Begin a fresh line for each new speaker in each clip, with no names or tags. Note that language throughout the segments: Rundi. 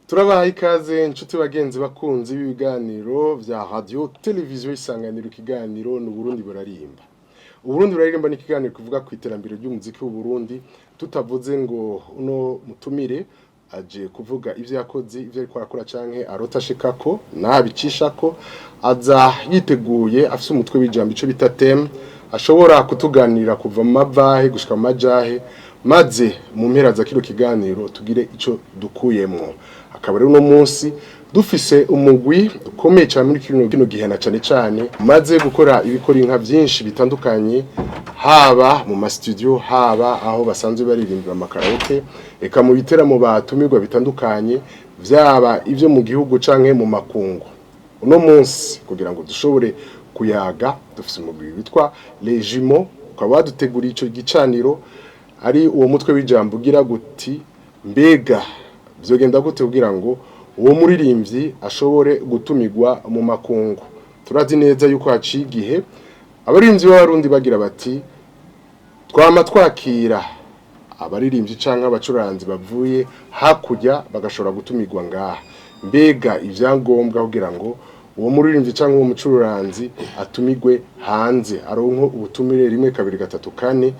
Turabahaye ikaze inshuti bagenzi bakunzi b'ibiganiro vya radio televiziyo isanganiro kiganiro n'Uburundi Buraririmba. Uburundi Buraririmba ni kiganiro kuvuga ku iterambere ry'umuziki w'u Burundi tutavuze ngo uno mutumire aje kuvuga ivyo yakoze ivyo ariko arakora canke arota shikako nabicishako aza yiteguye afise umutwe w'ijambo ico bita theme ashobora kutuganira kuva mu mavahe gushika mu majahe maze mu mpera za kino kiganiro tugire ico dukuyemwo. Akaba rero uno munsi dufise umurwi ukomeye cyane muri kino gihena cyane maze gukora ibikora inka byinshi bitandukanye haba mu ma studio haba aho basanzwe baririmbira amakaraoke eka mu biteramo batumirwa bitandukanye vyaba ivyo mu gihugu canke mu makungu. Uno munsi kugira ngo dushobore kuyaga dufise umurwi witwa les Jumeaux ukaba dutegura ico gicaniro ari uwo mutwe w'ijambo ugira guti mbega vyogenda gute kugira ngo uwo muririmvyi ashobore gutumigwa mu makungu. Turazi neza yuko haciye igihe abaririmvyi b'abarundi bagira bati twama twakira abaririmvyi canke abacuranzi bavuye hakurya bagashobora gutumigwa ngaha. Mbega ivyangombwa kugira ngo uwo muririmvyi canke uwo mucuranzi atumigwe hanze aronke ubutumire rimwe kabiri gatatu kane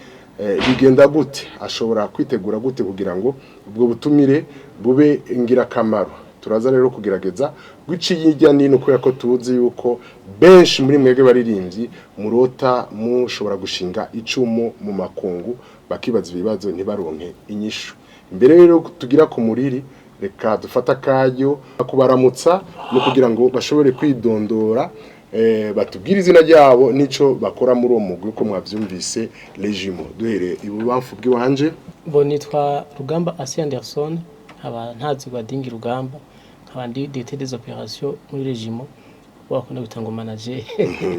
bigenda gute ashobora kwitegura gute kugira ngo ubwo butumire bube ingirakamaro. Turaza rero kugerageza gwiciyijya nino ko yako tuzi yuko benshi muri mwege baririmbyi murota mushobora gushinga icumu mu makungu bakibaza ibibazo ntibaronke inyishu. Imbere rero tugira ku muriri reka dufata kayo kubaramutsa no kugira ngo bashobore kwidondora batubwira izina ryabo nico bakora muri uwo mugwi ko mwavyumvise les Jumeaux. Duhere ibubamfu bw'iwanje
bo nitwa Rugamba Asi Anderson aba ntazi badingi Rugamba abandi directeur des opérations muri les Jumeaux wakunda gutanga manager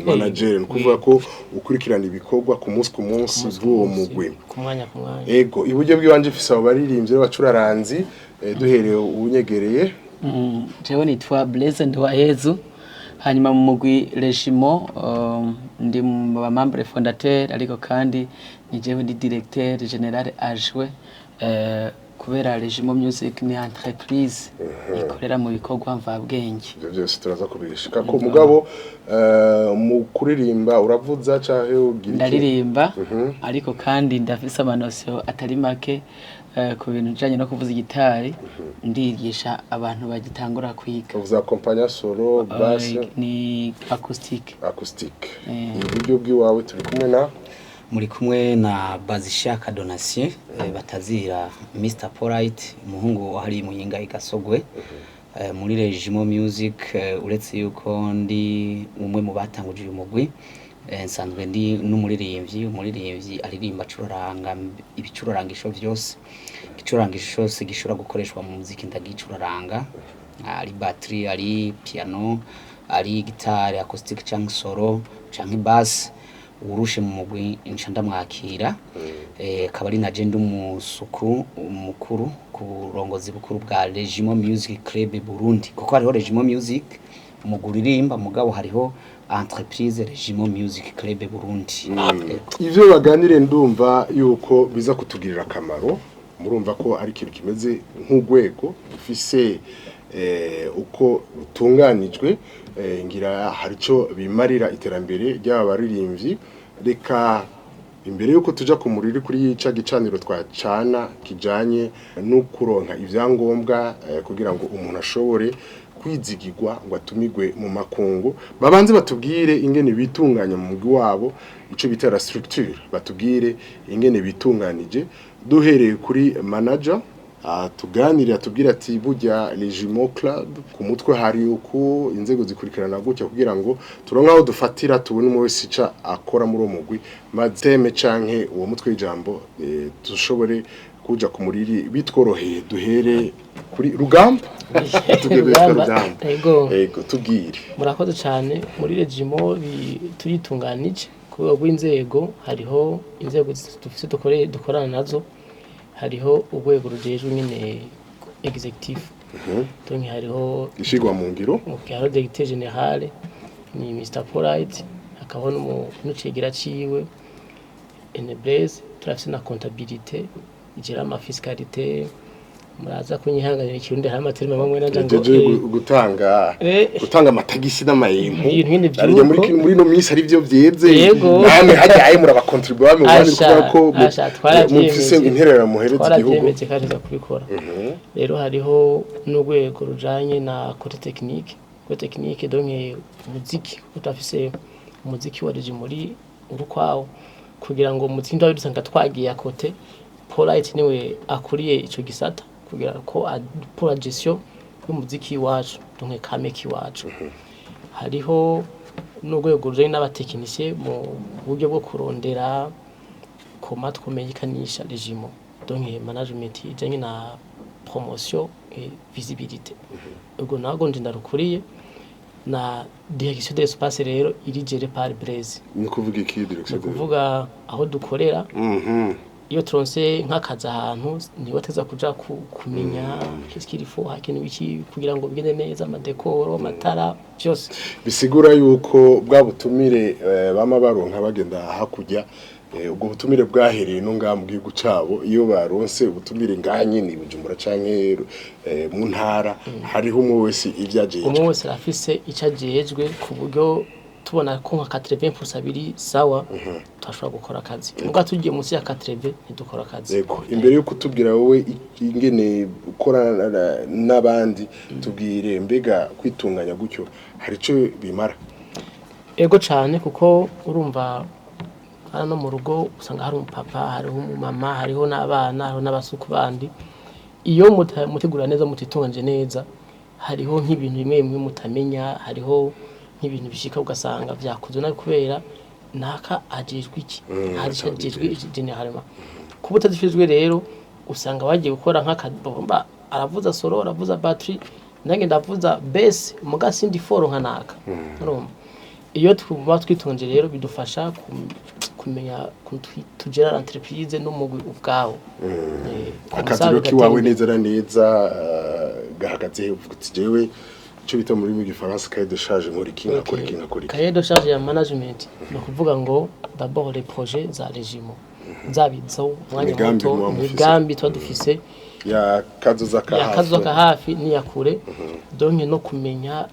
manager kuvuga ko ukurikirana ibikorwa ku munsi bw'uwo mugwi
ku mwanya
ego iburyo bw'iwanje fisa abaririmbyi n'abacuraranzi duhereye ubunyegereye
jewe nitwa Blaise Ndwayezu hanyuma mu mugwi les Jumeaux ndi mu membre fondateur ariko kandi ni jewe ndi directeur général adjoint kubera les Jumeaux Music ni entreprise ikorera mu bikorwa mvabwenge.
Ivyo byose turaza kubishika ko mugabo mu kuririmba uravuza cahe ugira
ndaririmba ariko kandi ndafise amanosio atari make ku bintu bijanye no kuvuza gitari ndigisha abantu bagitangura kwiga.
Uvuza accompagner solo basse
ni acoustique
uburyo bw'iwawe turi kumwe na
muri kumwe na Bazishaka Donatien batazira Mr Polite umuhungu hari muyinga igasogwe muri les Jumeaux Music uretse yuko ndi umwe mu batanguje uyu mugwi nsanzwe ndi n'umuririmvyi aririmba curaranga ibicurangisho vyose igicurangisho cyose gishobora gukoreshwa mu muziki ndagicuraranga ari batterie ari piano ari guitare acoustic canke solo canke bass urushe mu mugwi inshanda mwakira kabari na je ndumusuku mukuru ku burongozi bukuru bwa les Jumeaux Music Club Burundi kuko hariho les Jumeaux Music umuguririmba mugabo hariho entreprise les Jumeaux Music Club Burundi.
Ivyo baganire ndumva yuko biza kutugirira akamaro murumva ko ari ikintu kimeze nk'ugwego ufise uko utunganijwe ngira harico bimarira iterambere ry'abaririmbyi. Reka imbere yuko tuja ku muriri kuri yica gicaniro twacana kijanye no kuronka ivyangombwa kugira ngo umuntu ashobore kwizigirwa ngo atumigwe mu makungu babanze batubwire ingene bitunganya mu mugwi wabo ico bitera structure batubwire ingene bitunganije duhereye kuri manager tuganire atubwira ati burya les Jumeaux Club ku mutwe hari uko inzego zikurikirana gutya kugira ngo turonka aho dufatira tubone umwe wese ica akora muri uwo mugwi mazeme canke uwo mutwe w'ijambo dushobore kuja ku muriri bitworoheye. Duhere kuri Rugamba ego tubwire.
Murakoze cyane muri les Jumeaux turitunganije ku rw'inzego hariho inzego dufise dukorana nazo hariho urwego rujejwe nyine executive donc hariho
ishigwa mu ngiro
hariho directeur général ni Mr Polite akaho n'ucegera ciwe Blaise turafise na comptabilité igera ama fiscalité muraza kunyihanganira ikirundi hari amaterme bamwe nanja ngo
gutanga amatagisi n'amayimpu
ibintu
arya muri no minsi ari byo byeze namwe hajya ayi muraba contribuer mu bandi kuvuga ko mufise interera muhereza igihugu
twarabyemeze kandi kubikora rero hariho n'urwego rujanye na côté technique donc muziki utafise umuziki wa regi muri urukwawo kugira ngo umuziki ndawe dusanga twagiye akote Polite niwe akuriye ico gisata kugira ko pour la gestion y'umuziki wacu donc kameki wacu hariho n'urwego rujanye n'abatekinisiye mu buryo bwo kurondera koma twumenyekanisha regimo donc management ijanye na promotion et visibilité ubwo nago nje ndarukuriye na direction de l'espace rero iri géré par Blaise
ni kuvuga iki direction
kuvuga aho dukorera iyo turonse nk'akazi ahantu niwe teza kuja kumenya kiskirifo hakenewe iki kugira ngo bigende neza amadekoro amatara byose
bisigura yuko bwa butumire bama baronka bagenda hakujya ubwo butumire bwahereye no ngambwe gucabo iyo baronse ubutumire nganye ni Bujumbura canke mu ntara hariho umwe wese ivyajeje
umwe wese afise icajejwe ku buryo tubona ko nka 80% biri sawa twashobora gukora akazi muga tugiye munsi ya 80 ntidukora akazi
yego imbere yo kutubwira wowe ingene ukora n'abandi tubwire mbega kwitunganya gutyo hari ico bimara
ego cyane kuko urumva hano mu rugo usanga hari umupapa hariho umumama hariho n'abana hariho n'abasuku bandi iyo mutegura neza mutitunganje neza hariho nk'ibintu bimwe mutamenya hariho nk'ibintu bishika ugasanga vyakozwe nabi kubera naka ajejwe iki ajejwe generalema kuba utadifizwe rero usanga wagiye gukora nk'akabomba aravuza solo aravuza battery nange ndavuza bass muga sindi foro nkanaka urumva iyo twitonje rero bidufasha kumenya tugera entreprise n'umugwi ubwawo
akaziro kiwawe neza na neza gahagaze uvuga jewe cyo bita muri mu gifaransa cahier de charge muri kinga kuri
cahier de charge ya management no kuvuga ngo d'abord les projets za regimo nzabitso mwanya muto migambi twadufise
ya kazoza
ka hafi ni yakure donc no kumenya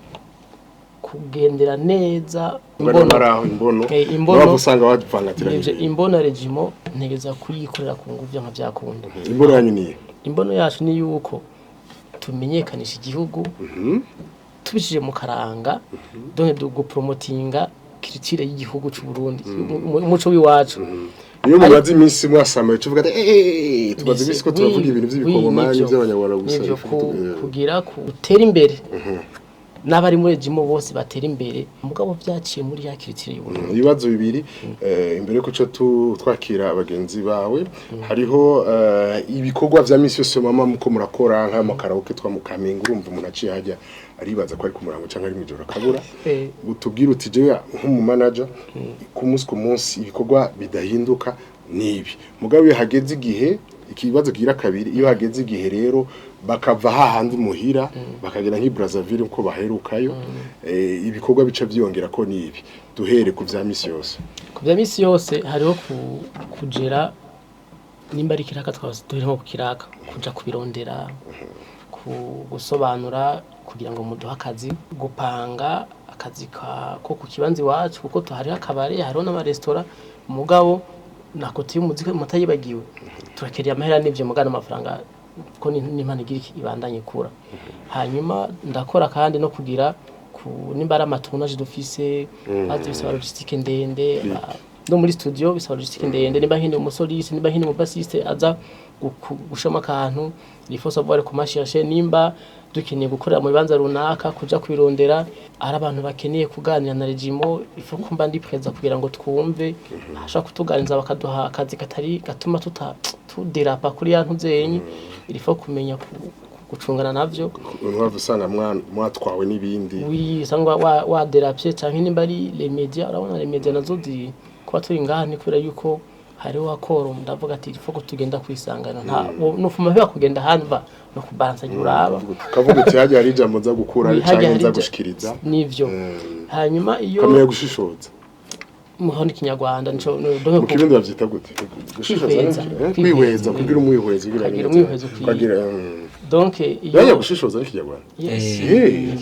kugendera neza
imbono usanga wadupangatiranye
imbono regimo ntegeza kuyikorera ku nguvya nka byakunda
imbono yanyu niye
imbono yacu ni yuko tumenyekanisha igihugu tubishije mu karanga donc gupromotinga culture y'igihugu cy'u Burundi umuco wiwacu
iyo mubaze iminsi mwasamaye tuvuga tubaze iminsi ko turavuga ibintu by'ibikongomani by'abanyarwanda gusa
kugira gutera imbere n'abari muri regimo bose batera imbere mugabo byaciye muri ya culture y'Uburundi
ibibazo bibiri imbere ko twakira abagenzi bawe hariho ibikorwa vya misi yose mama muko murakora nk'amakaraoke twamukamenge urumva umuntu aciye hajya aribaza ko ari ku murango cyangwa ari mwijoro kabura utubwira uti jewe nk'umu manager ku munsi ibikorwa bidahinduka nibi mugabo iyo hageze igihe ikibazo gira kabiri iyo hageze igihe rero bakava hahandi muhira bakagera nk'i Brazzaville uko baherukayo ibikorwa bica byongera ko nibi duhere ku vya misi yose hariho kugera nimba ari kiraka twasubiremo ku kiraka kuja kubirondera gusobanura kugira ngo muduha akazi gupanga akazi ko ku kibanzi wacu kuko tuhari akabare hariho n'amaresitora mugabo nakoti y'umuziki mutayibagiwe turakeriye amahera n'ivyo mugana amafaranga ko n'imana igira ibandanye kura hanyuma ndakora kandi no kugira nimba ari amatournage dufise bisaba logistique ndende no muri studio bisaba logistique ndende nimba nkene umusoliste nimba nkene umubassiste aza gushama akantu il faut savoir comment chercher nimba dukeneye gukorera mu bibanza runaka kuja kwirondera ari abantu bakeneye kuganira na regimo il faut kumba ndi preza kugira ngo twumve ashaka kutuganiza bakaduha akazi katari gatuma tuderapa kuri ya ntuzenyi il faut kumenya gucungana navyo urumva usanga mwatwawe n'ibindi
sangwa wa derapye canke nimba ari les médias urabona les médias nazo di kwa turi ngaha ni kubera yuko hariho akoro ndavuga ati il faut ko tugenda kwisangana nta nufuma biba kugenda hanva no kubalansa uraba
kavuga uti haje hari jambo za gukura canke nza gushikiriza
nivyo hanyuma iyo
kamera gushishoza
muhondi kinyarwanda nico
mu kirundi bavyita gute gushishoza kwihweza kugira umwihweza
kugira donc
yaya gushishoza n'ikinyarwanda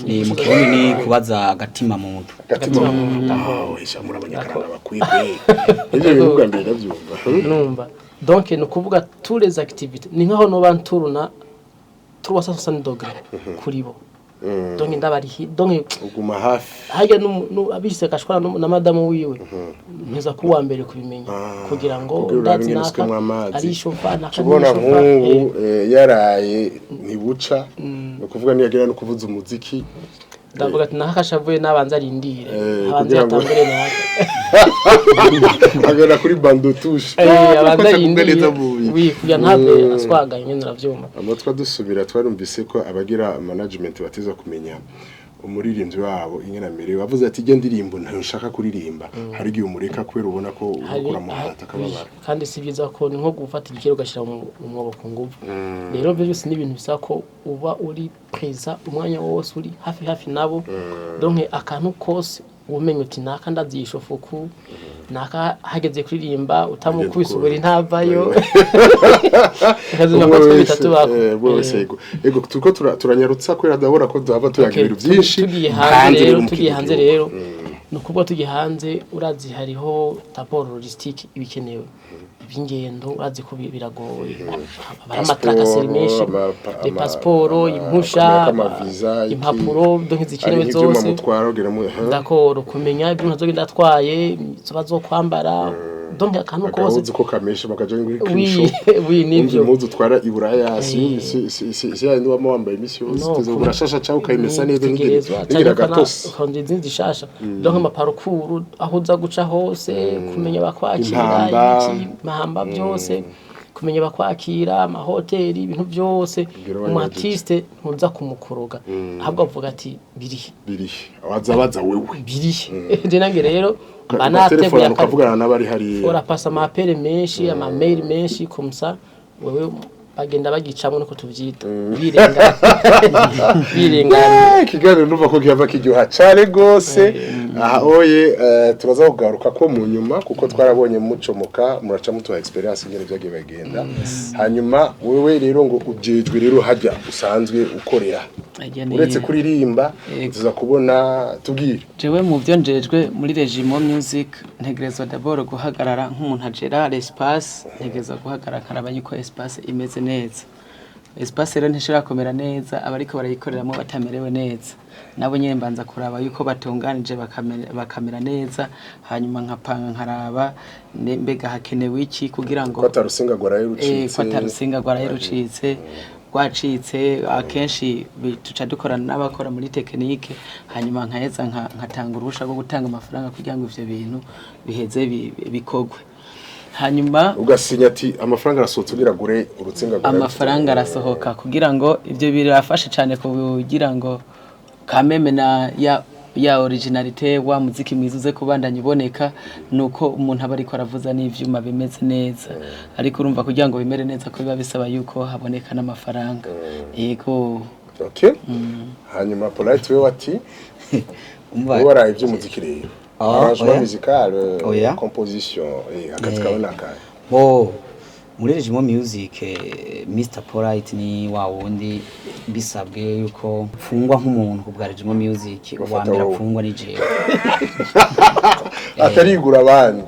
ni mu kirundi ni kubaza agatima muntu
gatima ishamura abanyakaranga bakwirwe ibyo bintu bwa mbere navyumva
numva donc ni ukuvuga tous les activités ni nkaho no banturuna 360 degrés kuri bo donc ndabari donc
uguma hafi
hajya abise kashwana na madamu wiwe neza kuwa mbere kubimenya kugira ngo ndazi naka ari shofa na
kubona nkungu yaraye ntibuca no kuvuga niyagira no kuvuza umuziki
ndavuga ati nakashavuye nabanza arindire abanza atangure naka
agera kuri bando touche
abanza arindire wi kuya ntabwe aswagaye nyene navyuma
amatwa dusubira twarumvise ko abagira management bateza kumenya umuririmvyi wabo inyenamere wavuze ati je ndirimbo ntashaka kuririmba hari giye umureka kwera ubona ko ukura mu hata kababara
kandi si byiza ko ni nko gufata igikero gashira mu mwobo ku nguvu rero byose ni ibintu bisa ko uba uri presa umwanya wose uri hafi nabo donc akantu kose umenye uti naka ndazishofuku naka hageze kuririmba utamukubisubira intavayo kazuma ko bitatu bako
ego turiko turanyarutsa kwera ndabona ko duhava tuyagira ibintu byinshi
tugiye hanze rero nukubwo tugiye hanze urazi hariho taboro logistique ibikenewe ibingendo urazi ko biragoye baramataka serimeshi de passeport impusha impapuro donc zikenewe zose d'accord kumenya ibintu nazogenda atwaye zo kwambara donc akantu kose
uzi ko kamesha bakaje nguri
oui nivyo
impuzu twara iburaya si yandi wama wambaye imisi yose tuzo burashasha cyangwa ukayimesa neza ngira gatose
kandi izindi shasha donc ama parcours aho uza guca hose kumenya bakwakira iki mahamba byose kumenya bakwakira amahoteli ibintu byose umartiste ntuza kumukoroga ahubwo avuga ati biri
wazabaza wewe
biri je nange rero banateguye
akavugana n'abari hari
urapasa amapere menshi ama mail menshi komsa wewe bagenda bagicamwe nuko tuvyita birenga
kiganiro numva ko kiva kiryoha cyane gose oye turaza kugaruka ko mu nyuma kuko twarabonye mucomoka muraca mutuha experience ngene byagiye bagenda hanyuma wewe rero ngo ujejwe rero hajya usanzwe ukorera uretse kuririmba tuza kubona tubwire
jewe mu byo njejwe muri Jumeaux music ntegerezwa d'abord guhagarara nk'umuntu agera l'espace ntegerezwa guhagarara karaba yuko espace imeze neza espace rero ntishira komera neza abariko barayikoreramo batamerewe neza nabo nyene mbanza kuraba yuko batunganije bakamera neza hanyuma nkapanga nkaraba mbega hakenewe iki kugira ngo
kwatarusinga
gwarayirucitse gwacitse akenshi tuca dukorana n'abakora muri tekinike hanyuma nkaheza nkatanga urusha rwo gutanga amafaranga kugira ngo ivyo bintu biheze bikogwe hanyuma
ugasinya ati amafaranga arasohotse biragure urutsinga rwa
amafaranga arasohoka kugira ngo ivyo birafashe cyane kugira ngo kameme na ya originalite wa muziki mwizuze kubandanya iboneka nuko umuntu aba ariko aravuza n'ivyuma bimeze neza ariko urumva kugira ngo bimere neza ko biba bisaba yuko haboneka n'amafaranga yego
okay hanyuma polite we wati waraye ivy'umuziki rero arrangement musical composition akazi kabona kare
muri Jumeaux music Mr Polite ni wa wundi bisabwe yuko fungwa nk'umuntu kubwa Jumeaux music wa mbere fungwa ni jewe
atarigura abandi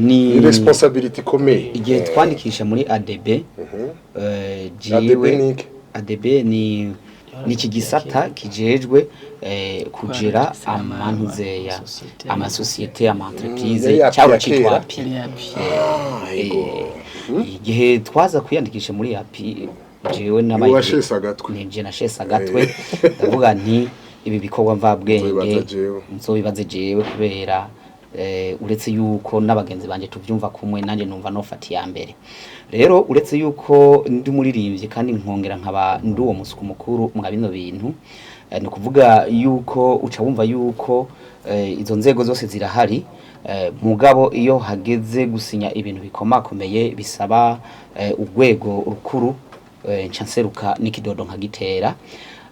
ni
responsibility komeye
igihe twandikisha muri ADB ADB ni iki gisata kijejwe kugira amantuzeya amasosiyete ama-entreprise cyangwa kitwa igihe twaza kwiyandikisha muri api jewe n'abaye nije nashesa gatwe ndavuga nti ibi bikorwa mvabwenge nzobibaze jewe kubera uretse yuko n'abagenzi banje tuvyumva kumwe nanje numva nofata ya mbere rero uretse yuko ndi muririmbyi kandi nkongera nkaba ndi uwo musuku mukuru mwa bino bintu no kuvuga yuko uca wumva yuko izo nzego zose zirahari mugabo iyo hageze gusinya ibintu bikomakomeye bisaba urwego rukuru ncanseruka n'ikidodo nkagitera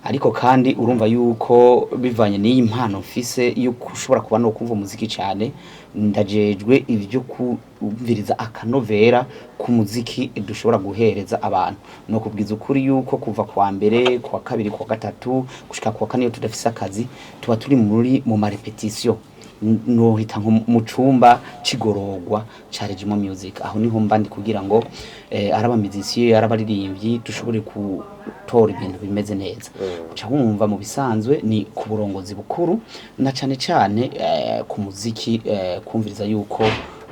ariko kandi urumva yuko bivanye n'iyi mpano mfise yuko ushobora kuba no kumva umuziki cyane ndajejwe ibyo kumviriza akanovera ku muziki dushobora guhereza abantu no kubwiza ukuri yuko kuva kwa mbere kwa kabiri kwa gatatu gushika kwa kane tudafise akazi tuba turi mu marepetition no hita mu cumba cigorogwa ca Jumeaux music aho niho mbandi kugira ngo araba musicien arabaririmbyi dushobore gutora ibintu bimeze neza uca wumva mu bisanzwe ni ku burongozi bukuru na cane cane ku muziki kumviriza yuko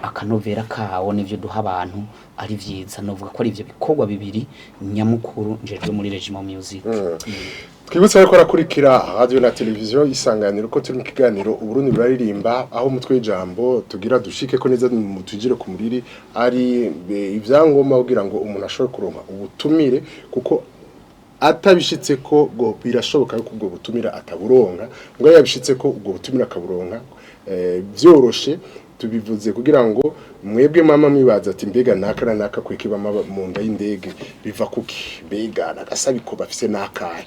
akanovera kawo n'ivyo duha abantu ari vyiza novuga ko ari ivyo bikorwa bibiri nyamukuru njejwe muri Jumeaux music.
Twibutsa yuko rakurikira radio na televiziyo isanganiro ko turi mu kiganiro Uburundi Buraririmba aho umutwe w'ijambo tugira dushike ko neza mutugire ku muriri ari ivyangoma kugira ngo umuntu ashobore kuronka ubutumire kuko atabishitse ko go birashoboka yuko ubwo butumira ataburonka ngo yabishitse ko ubwo butumira akaburonka byoroshe tubivuze kugira ngo mwebwe mama mwibaza ati mbega nakara naka kwikiba mu nda y'indege biva kuki mbega nagasabiko bafise nakaye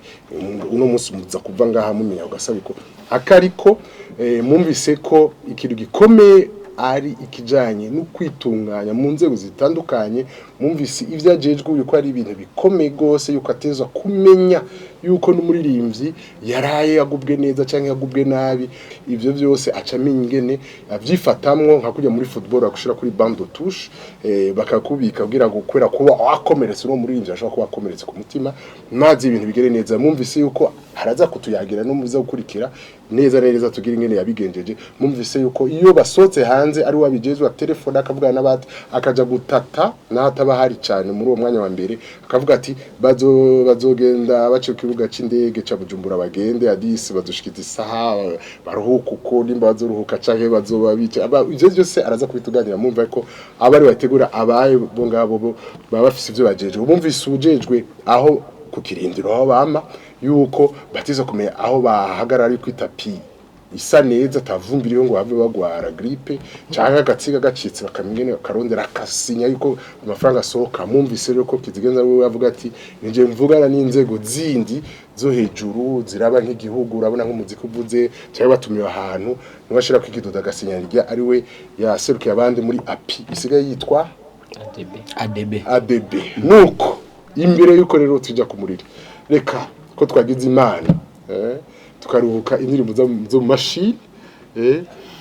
uno munsi muza kuva ngaha mumenya ugasabiko akariko mumvise ko ikintu gikomeye ari ikijanye no kwitunganya mu nzego zitandukanye mumvise ivyajejwe yuko ari ibintu bikomeye gose yuko ateza kumenya yuko n'umuririmvyi yaraye yagubwe neza canke yagubwe nabi ivyo byose acamenya ingene avyifatamwo nka kujya muri football akushira kuri bande de touche bakakubika kugira ngo kwera kuba wakomeretse no muririmvyi ashobora kuba akomeretse ku mutima mazi ibintu bigere neza mumvise yuko haraza kutuyagira no muza gukurikira neza tugira ingene yabigenjeje mumvise yuko iyo basotse hanze ari wabijezwe telefone akavugana n'abati akaja gutata nataba hari cyane muri uwo mwanya wa mbere akavuga ati bazogenda bace kibuga c'indege ca Bujumbura bagende Addis bazoshikita isaha baruhuka uko nimba bazoruhuka canke bazoba bice ivyo byose araza kubituganira mumva ko abari bategura abaye bo ngabo baba bafise ivyo bajeje bumvise ubujejwe aho kukirindiro aho bama yuko batiza kumenya aho bahagarara ari kwitapi isa neza tavumbiriyo ngo bave bagwara grippe cyangwa gatsiga gacitse bakamingene karondera akasinya yuko amafaranga asohoka mumvise rero ko kizigenza we avuga ati nje mvugana n'inzego zindi zo hejuru ziraba nk'igihugu urabona nk'umuziki uvuze cyangwa batumiwe ahantu nubashira kwigidoda agasinya rya ari we yaserukiye abandi muri api isigaye yitwa ADB nuko imbere yuko rero tujya kumurira reka ko twagize imana tukaruhuka indirimbo zo mu mashini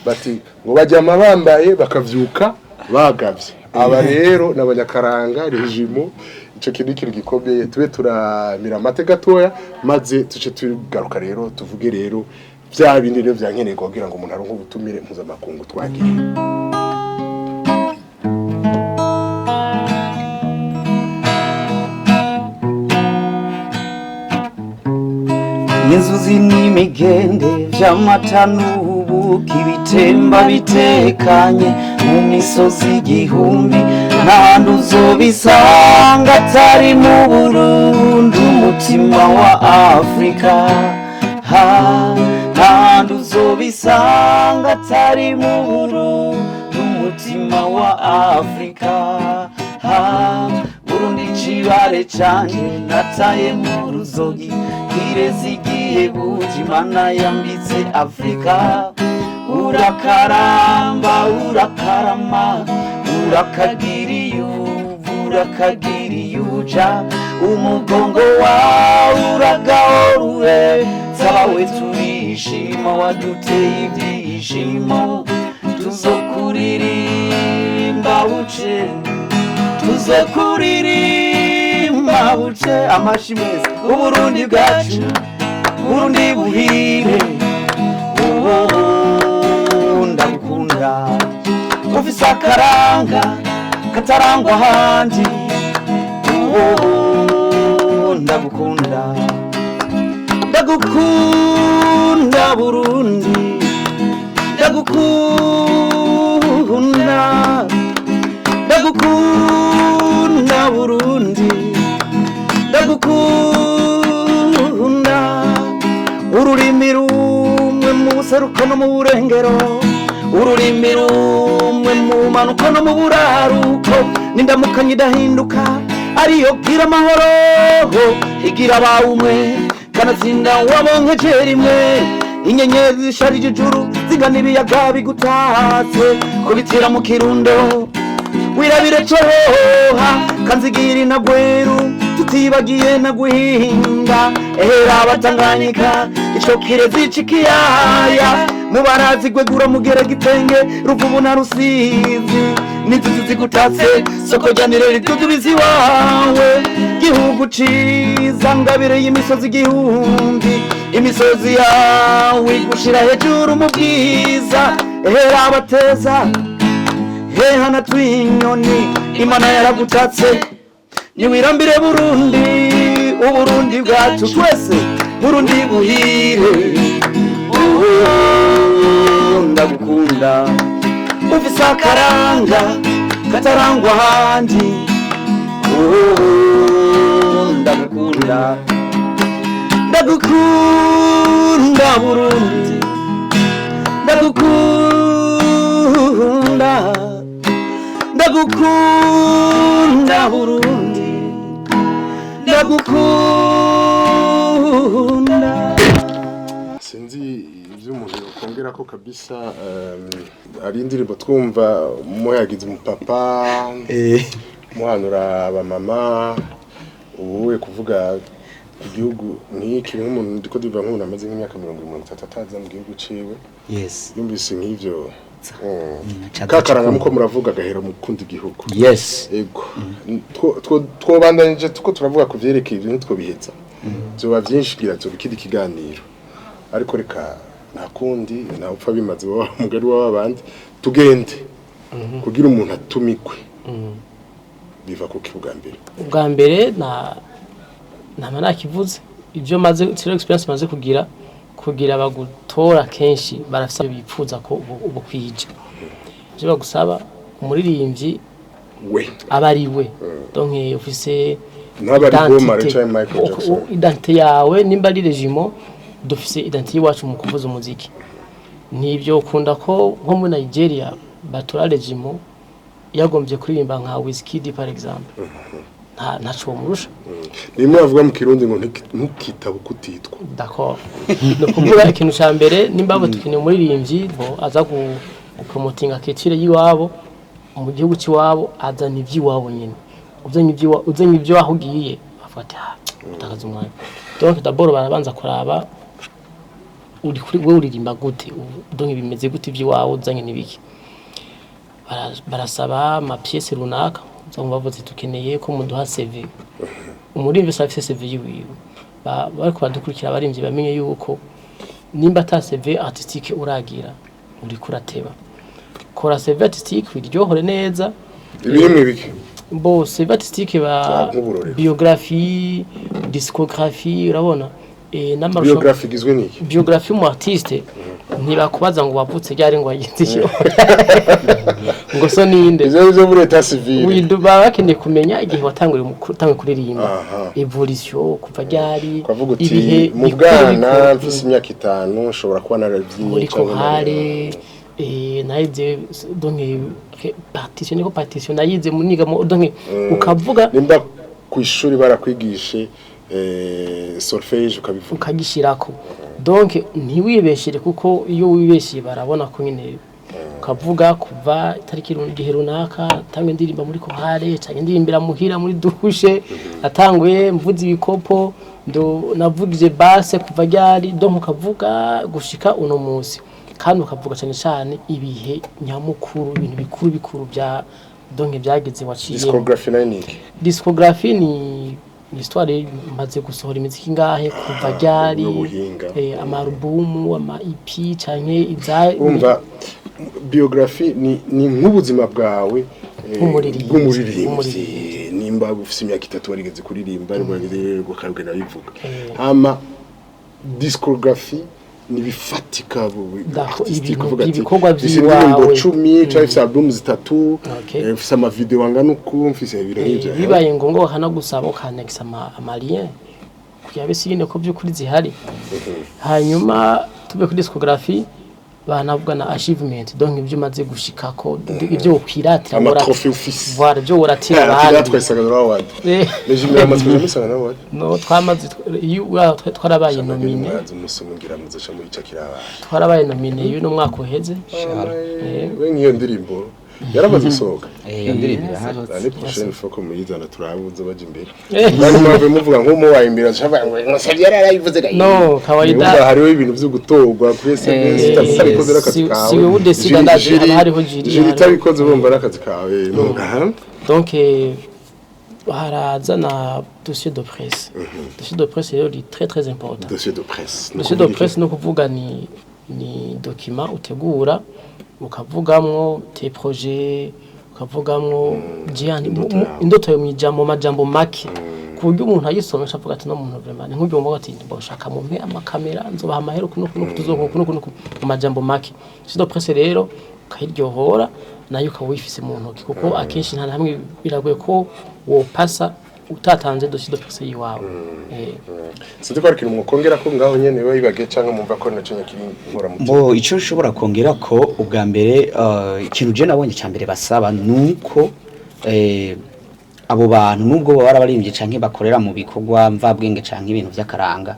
bati ngo bajyama bambaye bakavyuka bagavye aba rero n'abanyakaranga Jumeaux ico kintu gikomeye tube turamira amate gatoya maze tuce tugaruka rero tuvuge rero bya bindi rero byankenerwa kugira ngo umuntu aronke ubutumire mpuzamakungu twagiye
inzuzi n'imigende vy'amata n'ubuki bitemba bitekanye mu misozi igihumbi n'ahantu uzobisanga atari mu Burundi umutima wa Afrika n'ahantu uzobisanga atari mu Burundi umutima wa Afrika Burundi cibare canje nataye mu ruzogi igihe bujimana yambitse Afrika urakaramba urakarama urakagiriyuja umugongo wawe uragahoruwe sabawe turishima waduteye ibyishimo tuzokuririmba buce amashimwe Uburundi bwacu Burundi buhire ndagukunda ufise akaranga katarangwa handi ndagukunda Burundi ndagukunda Burundi ndagukunda ururimi rumwe mu buseruko no mu burengero ururimi rumwe mu manuko no mu buraruko n'indamukanye idahinduka ariyo gira amahoro igira abawumwe
kanatsinda wabonkeje rimwe inyenyeri zisharije ijuru zigana ibiyaga bigutatse kubitira mu kirundo wirabire cohoha kanzigiri na gweru tutibagiye na guhinga ehera abatanganyika ico kirezi cikiyaya mubarazi gwegura mugere gitenge ruvubu na rusizi n'inzuzi zigutatse soko ryanire ritudubizi wawe gihugu ciza ngabire y'imisozi igihumbi imisozi yawe gushira hejuru mu bwiza ehera abateza heha na twinyoni imana yaragutatse niwirambire Burundi Uburundi bwacu twese Burundi buhire ndagukunda ufise akaranga katarangwa handi ndagukunda ndagukunda Burundi ndagukunda ndagukunda Burundi ndagukunda.
Sinzi ivyo umuntu yokongera ko kabisa ari indirimbo twumva muyagize umupapa muhanura abamama ubuwe kuvuga igihugu nk'iki nk'umuntu ndiko diva nk'umuntu amaze nk'imyaka 30 ataza mu gihugu ciwe.
Yes.
Yumvise nk'ivyo kakaranga muko muravuga gahera mu kundi igihugu.
Yes.
Ego. Twobandanije tuko turavuga ku vyerekeye ibintu twobiheza. Byoba byinshi gira cyo bikidi kiganiro. Ariko reka nakundi na upfa bimaze wa mugari w'abandi tugende kugira umuntu atumikwe. Biva ku kibuga mbere.
Ubwa mbere na manakivuze ibyo maze zero experience maze kugira bagutora kenshi barafisa bipfuza ko ubukwije. Je bagusaba umuririmvyi
we
abari we donc ufise
ntabari bo Maricha Michael Jackson
identité yawe nimba ari Jumeaux dufise identité wacu mu kuvuza umuziki nivyo ukunda ko nko muri Nigeria batora Jumeaux yagombye kuririmba nka Wizkid par exemple ntaco murusha
nimwe avuga mu kirundi ngo ntukitaba kutitwa
d'accord no kuvuga ikintu ca mbere nimba abo tukine umuririmvyi bo aza gupromotinga ketire yiwabo mu gihugu ciwabo azana ivyiwabo nyene uzanye ivyo ahugiye afata utakaza umwanya donc d'abord barabanza kuraba uri kuri we uririmba gute donc bimeze gute ivyiwawe uzanye nibiki barasaba ma pièce runaka zomba bavuze tukeneye ko muduha CV umurimvyi afise CV yiwiwe bariko badukurikira abarimvyi bamenye yuko nimba ata CV artistique uragira uri kurateba kora CV artistique wiryohore neza
ibimwe biki
bo CV artistique ba biographie discographie urabona
biographie gizwe niki
biographie mu artiste ntibakubaza ngo wavutse ryari ngo wagize ngo so ninde
izo muri etat civil
widuba bakeneye kumenya igihe watanguriye kuririmba evolution kuva ryari
ibihe mu bwana mfise imyaka 5 ushobora kuba narabyinnye
cyane nayize donc partition nayize muniga donc ukavuga
nimba ku ishuri barakwigishe solfège ukabivuga
ukagishirako donc ntiwibeshere kuko iyo wibeshiye barabona ko nyine ukavuga kuva itariki igihe runaka tangwe ndirimba muri kohare cyane ndirimbira muhira muri dushe atanguye mvuze ibikopo ndo navugije basse kuva ryari donc ukavuga gushika uno munsi kandi ukavuga cyane cyane ibihe nyamukuru ibintu bikuru bya donc byageze waciye discographie ni histoire maze gusohora imiziki ngahe kuva ryari amarubumu ama EP canke iza
umva biographie ni nk'ubuzima bwawe bw'umuririmvyi nimba ufise imyaka 3 warigeze kuririmba warigeze gukarugena bivuga ama discographie nibifatika
ibikorwa
by'iwawe 10 cyangwa album 3 mfise ama video angana uko mfise ibintu nk'ivyo
bibaye ngombwa bakana gusaba ukanexa amalien kuyabe sigine ko byukuri zihari hanyuma tube kuri discographie banavuga na achievement donc ibyo maze gushikako ibyo ukwiratira
amatrophée office
voilà byo uratira abandi
twaisagara award les jimera maswe misanga award
no twamaze twarabaye nomine
musungira muzacha mu icakira abantu
twarabaye nomine y'uno mwaka uheze
we ngiyo ndirimbo yaramaze gusohoka
iyo ndirimbo
ari prochaine fois ko muyizana turabuze baje imbere bari mwave muvuga nko mu wayimbira cyangwa ngo musavye yarayivuze gayi
no kawaida
hariho ibintu byo gutorwa kuri SMS itabikoze n'akazi kawe
si we udesida ndaje hariho
jiri itabikoze bumva n'akazi kawe
donc haraza na dossier de presse dossier de presse rero est très très important
dossier de presse
no kuvuga ni document utegura ukavugamwo te projet ukavugamwo indoto yo mwijambo majambo make kuburyo umuntu ayisoma avuga ati no muntu vraiment ni nk'ubyo mvuga ati boshaka mu mpe amakamera nzobaha amahero kuno tuzokuno mu majambo make sido presse rero ukayiryohora nayo ukawifise mu ntoki kuko akenshi nta hamwe biragoye ko wo pasa utatanze dossier de presse yiwawe
sindi ko ariko umukongera ko ngaho nyene we ibage cyangwa mumva ko naco nyakiri nkora mu
bo ico nshobora kongera ko ubwa mbere ikintu je nabonye cyambere basaba nuko abo bantu nubwo baba bararimbye canke bakorera mu bikorwa mvabwenge canke ibintu by'akaranga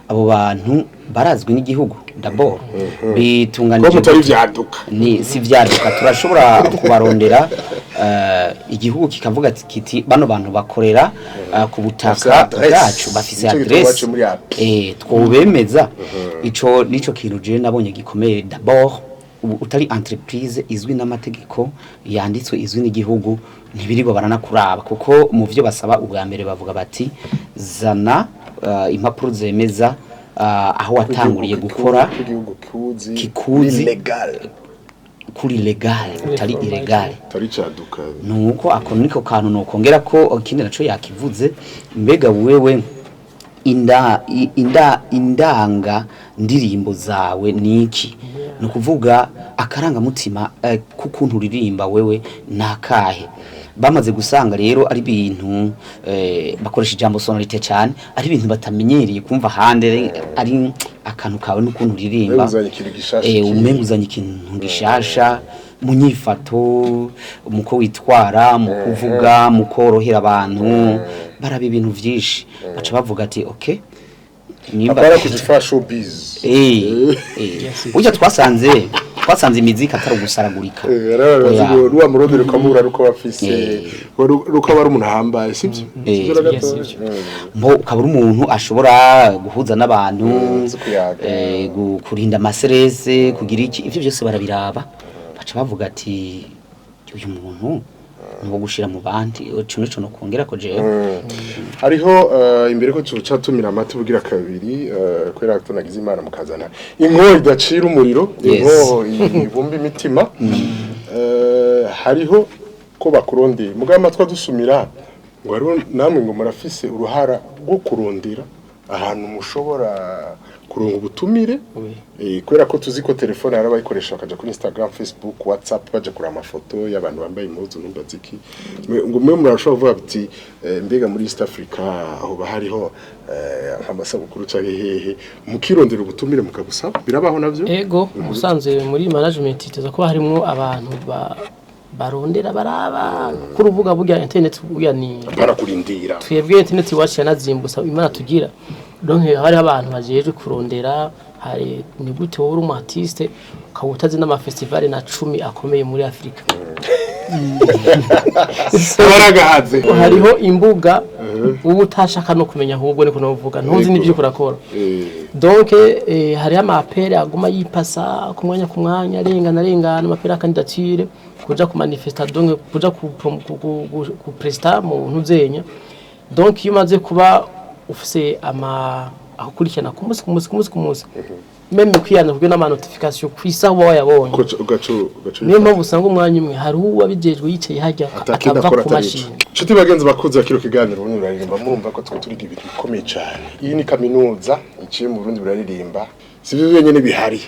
abo bantu barazwi n'igihugu d'abord bitunganije
ko vyaduka
ni si vyaduka turashobora kubarondera igihugu kikavuga kiti bano bantu bakorera ku butaka bwacu bafise adresse twobemeza ico nico kintu je nabonye gikomeye d'abord utari entreprise izwi n'amategeko yanditswe izwi n'igihugu ntibiribo baranakuraba kuko mu byo basaba ubwa mbere bavuga bati zana impapuro zemeza aho watanguriye gukora kikuzi kuri legal utari illegal
tari caduka
nuko akoniko kantu no kongera ko ikindi naco yakivuze mbega wewe indanga ndirimbo zawe niki no kuvuga akaranga mutima kukuntu uririmba wewe nakahe bamaze gusanga rero ari bintu bakoresha ijambo sonorite cyane ari bintu batamenyereye kumva hande ari akantu kawe n'ukuntu uririmba umenguzanye ikintu gishasha munyifato muko witwara mu kuvuga mu korohera abantu barabi ibintu byinshi baca bavuga ati okay
nimba kuzifasha showbiz
ujya twasanze imiziki atari gusaragurika
ruwa murodere kamura ruko bafise ruko bari umuntu hambaye sibyo
mbo ukabura umuntu ashobora guhuza n'abantu kurinda amaserese kugira iki ivyo byose barabiraba baca bavuga ati uyu muntu ngo gushira mu bandi cyo no kongera ko je
hariho imbere ko cyatumira amatu bugira kabiri kwera ko nagize imana mukazana inko idacira umuriro inko ibumba imitima hariho ko bakurondera mugama twadusumira ngo hariho namwe ngo murafise uruhara rwo kurondera ahantu mushobora kuronka ubutumire kwera ko tuzi ko telefone yarabayikoresha bakaja kuri Instagram, Facebook, WhatsApp baje kuri amafoto y'abantu bambaye impuzu n'umbaziki ngo mwe murashobora kuvuga ati mbega muri East Africa aho bahariho nk'amasabukuru cyangwa hehe mukirondera ubutumire mukabusaba birabaho navyo
ego usanze muri management iteza ko harimo abantu barondera baraba kuruvuga burya internet burya ni
barakurindira
twebwe internet wacu yanazimbusa imana tugira donc hari abantu bajeje kurondera hari ni gute wowe uri artiste ukawutazi n'ama festival na 10 akomeye muri Afrika
baragahaze
hariho imbuga ubu utashaka no kumenya ahubwo niko novuga ntuzi n'ibyo kurakora donc hari amapere aguma yipasa ku mwanya arengana amapere candidature kuja ku manifesta donc kuja ku presta mu ntuzenya donc iyo maze kuba ufise akurikirana ku munsi meme kwiyana kubyo n'ama notification kwisa uba wayabonye niyo mpamvu usanga umwanya umwe hari uwabijejwe yicaye hajya akava ku mashini
nshuti bagenzi bakuze bakiro kiganiro uraririmba murumva ko turiga ibintu bikomeye cyane iyi ni kaminuza iciye mu Burundi buraririmba sivyo byenyene bihari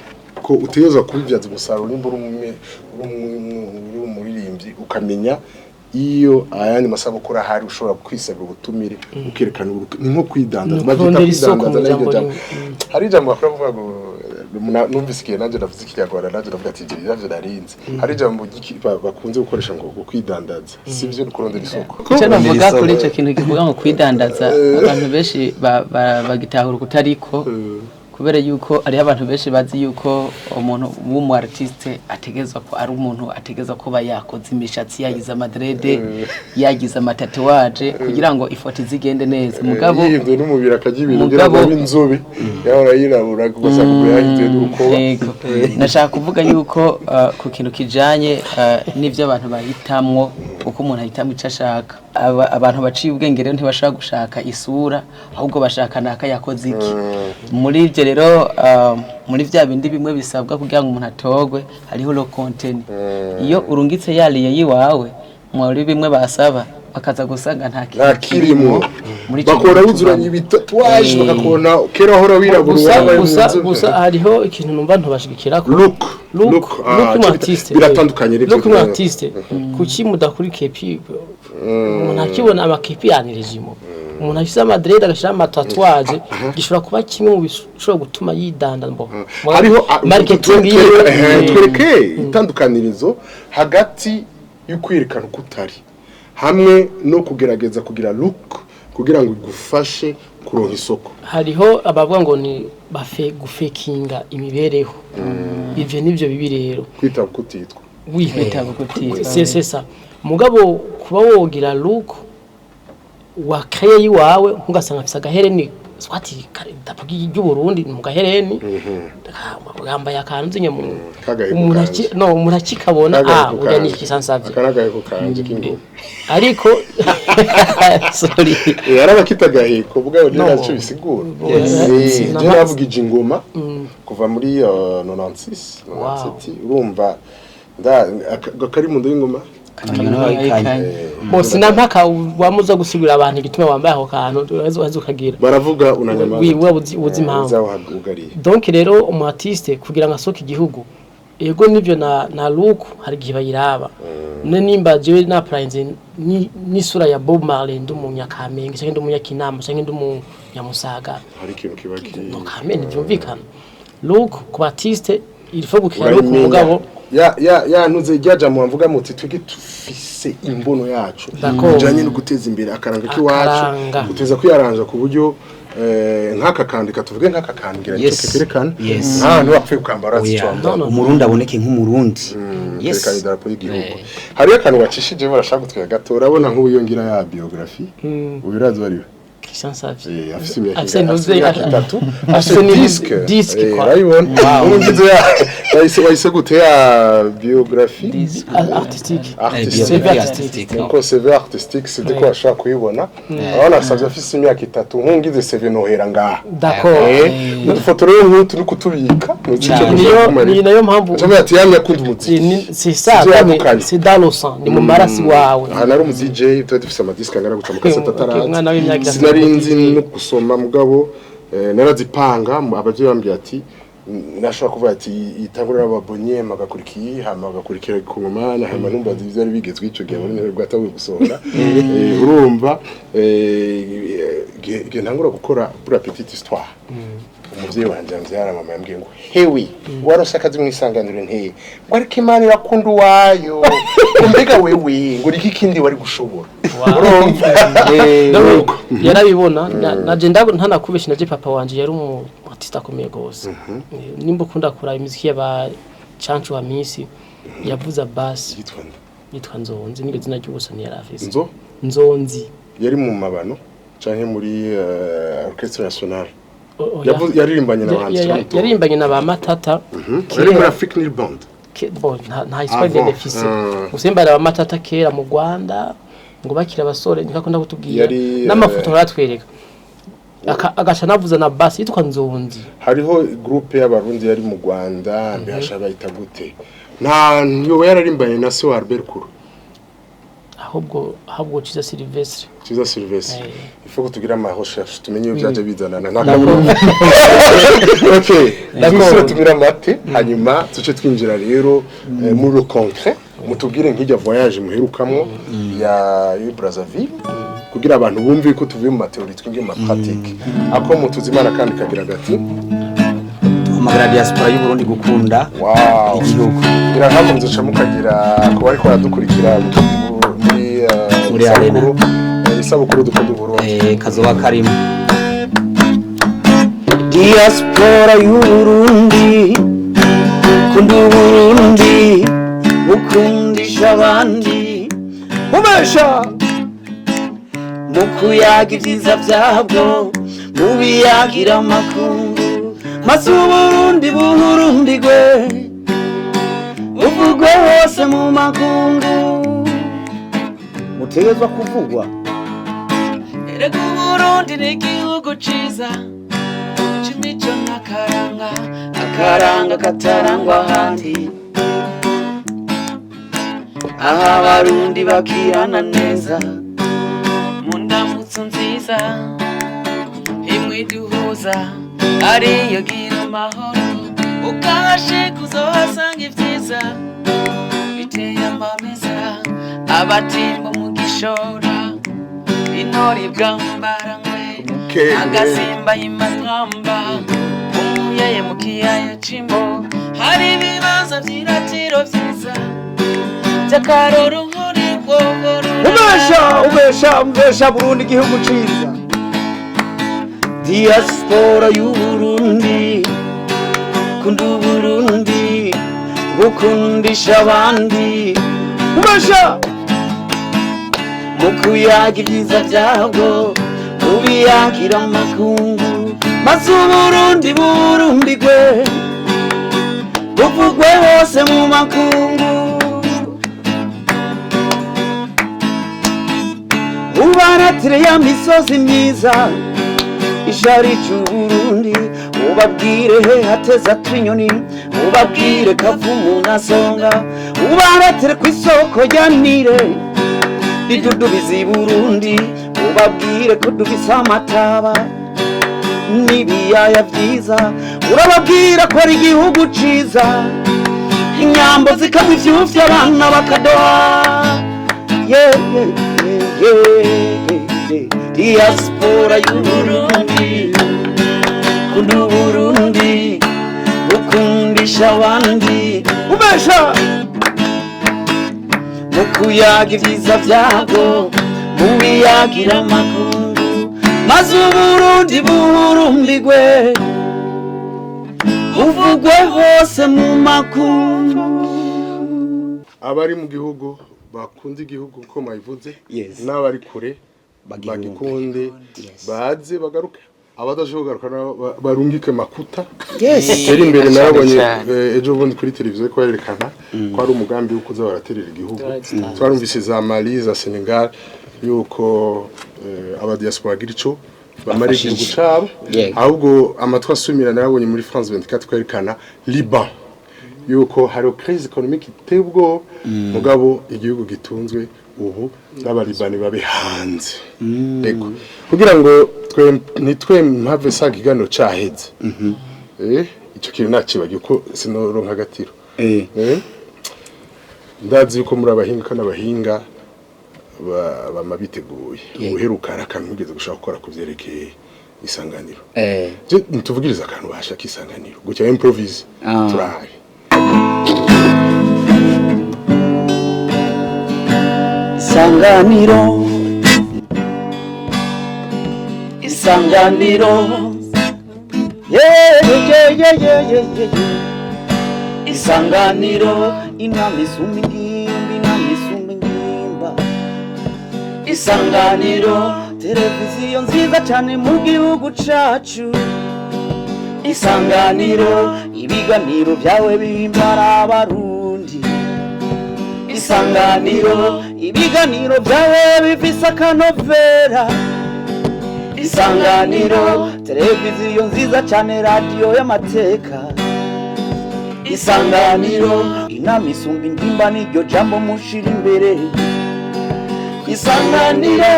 ko utegezwa kubivyaza umusaruro nimba uri umuririmbyi ukamenya iyo ayandi masabukuru ahari ushobora kwisabira ubutumire ukerekana ni nko kwidandaza bavyita kwidandaza n'iryo jambo hari jambo bakora kuvuga ngo numvise igihe nanjye navuze ikiyagora nanjye navuga ati ibyo navyo narinze hari ijambo bakunze gukoresha ngo kwidandaza sivyo no kurondera isoko
icyo navuga kuri icyo kintu kivuga ngo kwidandaza abantu benshi bagitahura kutariko kubera yuko ari abantu benshi bazi yuko umuntu w'umu artiste ategezwa ko ari umuntu ategezwa kuba yakoze imishatsi yagize amadrede yagize amatatuwaje kugira ngo ifoto zigende neza mugabo
yihinduye n'umubiri akagira ibintu ngira ngo inzobe yahora yirabura gusa kuko yahinduye n'urukoba
nashaka kuvuga yuko ku kintu kijanye n'ivyo abantu bahitamwo uko umuntu ahitamo icyo ashaka abantu baciye ubwenge rero ntibashaka gushaka isura ahubwo bashaka naka yakoze iki muri ivyo rero muri vya bindi bimwe bisabwa kugira ngo umuntu atogwe hariho lo content iyo urungitse yariye yiwawe muri bimwe basaba bakaza gusanga nta kirimo
bakora uzuranye ibitatuwaje bakakona kera hora wirabura
gusa hariho ikintu numva ntubashigikira ko look artiste
biratandukanye
rero look artiste kuki mudakuri kepi umuntu akibona amakepi yanirejimo umuntu afise amadrede agashira amatatuwaje gishobora kuba kimwe mu bishobora gutuma yidanda mbo
hariho
marketing
twereke itandukanirizo hagati y'ukwerekana ukutari hamwe no kugerageza kugira look kugira ngo igufashe kuronka isoko
hariho abavuga ngo ni gufekinga imibereho ivyo nivyo bibi rero
kwita kutitwa
wihita gukutira
c'est ça mugabo kuba wogira look wakaye yiwawe nkugasanga afisa gahereni swati ndapagi y'Uburundi mu gahereni gamba yakantu zinye mu umuntu akikabona uya ni kisansavye
akaragaye ko kanje kingo
ariko sorry
yarabakitagaye ko bugabo ninacho bisigura je navugije ingoma kuva muri 96 97 urumva kari mu ndo y'ingoma
Bose nampaka wamuza gusigura abantu igituma wambaye aho kantu azukagira
baravuga unanyamaza
wiwe uzi impamvu donc rero umu artiste kugira ngo asoke igihugu ego nivyo na look hari gihe bayiraba nimba jewe na plainze ni sura ya Bob Marley ndumunyakamenga cyangwa ndumuyakinama cyangwa ndumunyamusaga
hari ikintu kibaki
no kamene byumvikana look ku artiste il faut gukira look mugabo
ya nuze ryaja mu mvuga muti twige tufise imbono yacu bijanye no guteza imbere akaranga kiwacu guteza kwiyaranja ku buryo nkaka kandika tuvuge nkaka kangira cyo kerekana nta wapfuye ukambara zicwamba
umurundi aboneke nk'umurundi
kerekana idarapo y'igihugu hari akantu wacishije barashaka gutwega gato urabona nk'ubuyongira ya biography ubirazi bari
Kisansavye
afise imyaka itatu afise disque
kwa
urayibona urungize bayise gute ya biographie
artistique
ko CV artistique c'est de quoi ashaka kuyibona abana savye afise imyaka itatu nkungize CV nohera ngaha
d'accord
n'udufotorero nk'utu ni kutubika
ni nayo mpamvu
cyangwa ati yamye akunda umuziki
c'est ça c'est dans le sang ni mu marasi wawe
nari umu DJ tuba dufise amadiske angana guca mu kaseta tarati sinzi no gusoma mugabo narazipanga abavye bambye ati nashaka kuvuga ati itangura ababonye magakurikiye hamagakurikira ku ngomana hama numva byari bigezwe ico gihe muri nero bwatawe gusohora urumva ntangura gukora pour la petite histoire umuvyeyi wanje amvyara mama yambwiye ngo hewi warashakazi mwisanganiro nteye ngo ariko Imana irakunda wayo mbega wewe ngo iki kindi wari gushobora
yarabibona naje ntanakubesha naje papa wanje yari umu artiste akomeye gose nimba ukunda kura imiziki y'aba chanchu wa misi yavuza bass yitwa Nzonzi nige zina cy'ubusani yarafise Nzonzi
yari mu mabano canke muri orchestre nationale yaririmbanye n'abahanzi
yaririmbanye n'aba Matata
yari muri African Band
nta histoire de déficit usemba aba Matata kera mu Rwanda ngo bakira abasore nikakunda kutubwira n'amafoto baratwereka agasha navuza na bass yitwa Nzonzi
hariho groupe y'abarundi yari mu Rwanda mbihasha bayita gute nta yo yararimbanye na so Albert Kuru
ahubwo Ciza Silvestre
ifo kutugira ama recherche tumenye byaje bizanana okay d'accord tumira mate hanyuma tuce twinjira rero muri concret mutubwire nk'ijya voyage muherukamwo ya Brazzaville kugira abantu bumve ko tuvuye mu mateori twinge mu pratique ako mutuzimana kandi kagira gati
duhamagara diaspora y'u Burundi gukunda igihugu.
Birahamunze ca mukagira ko ariko baradukurikira muri arena isabukuru dukunda Burundi
kazoba karimo
diaspora y'u Burundi kunda Burundi ukundisha abandi umesha mukuyaga ibyiza byabwo mubiyagira amakungu maze Uburundi buhurundigwe uvugwe hose mu makungu mutegezwa kuvugwa
erega Uburundi ni igihugu ciza c'imico n'akaranga akaranga katarangwa ahandi aha Abarundi bakirana neza mu ndamutso nziza imwe duhuza ariyo gira amahoro ukahashe kuzohasanga ibyiza biteye amameza abatimbo mu gishora intore bwambarangwe agasimba y'imatamba umuyeye mu kiyaya c'imbo hari ibibanza vy'iratiro vyiza by'akaroro nkuri bwogoro
umesha Burundi igihugu ciza diaspora y'u Burundi kunda Burundi gukundisha abandi umesha mukuyaga ibyiza byabwo ubiyagira amakungu maze Uburundi burundigwe buvugwe hose mu makungu ubaratire ya misozi myiza ishari c'Uburundi ubabwire he hateza twinyoni ubabwire kavumu nasonga ubaratire kw'isoko rya Nile bidudubiza i Burundi ubabwire ko dufise amataba n'ibiyaya vyiza urababwira ko ari igihugu ciza inyambo zikaba ivyuvya abana bakadoha diaspora y'u Burundi kunda Burundi ukundisha abandi umesha mukuyaga ibyiza byabwo mubiyagira amakungu maze Uburundi buhurundigwe uvugwe hose mu makungu
abari mu gihugu bakunda igihugu ko mayivuze n'abari kure bagikunde baze bagaruke abadashoboka barungike makuta teri imbere narabonye ejo bundi kuri televiziyo ko yerekana ko ari umugambi wo kuza baraterera igihugu twarumvise za Mali za Senegal yuko abadiaspora girico bamara igihugu cabo ahubwo amatwa asumira narabonye muri France 24 ko yerekana Liban yuko hari crise économique itebwo mugabo igihugu gitunzwe ubu n'abaribani babe hanze ego kugira ngo nitwe mpave sa kiganiro caheze ico kintu nacibagiye ko sinoronka agatiro ndazi yuko muri abahinga kana abahinga bamabiteguye uheruka arakamugeze gushaka gukora kuvyerekeye isanganiro ntuvugiriza akantu bashaka isanganiro gucya improvise turahaye
isanganiro isanganiro inama isumba ingimba isanganiro televiziyo nziza cyane mu gihugu cacu isanganiro ibiganiro byawe bihimbara abarundi isanganiro ibiganiro byawe bifise akanovera isanganiro televiziyo nziza cyane radio y'amateka isanganiro inama isumba ingimba n'iryo jambo mushira imbere isanganiro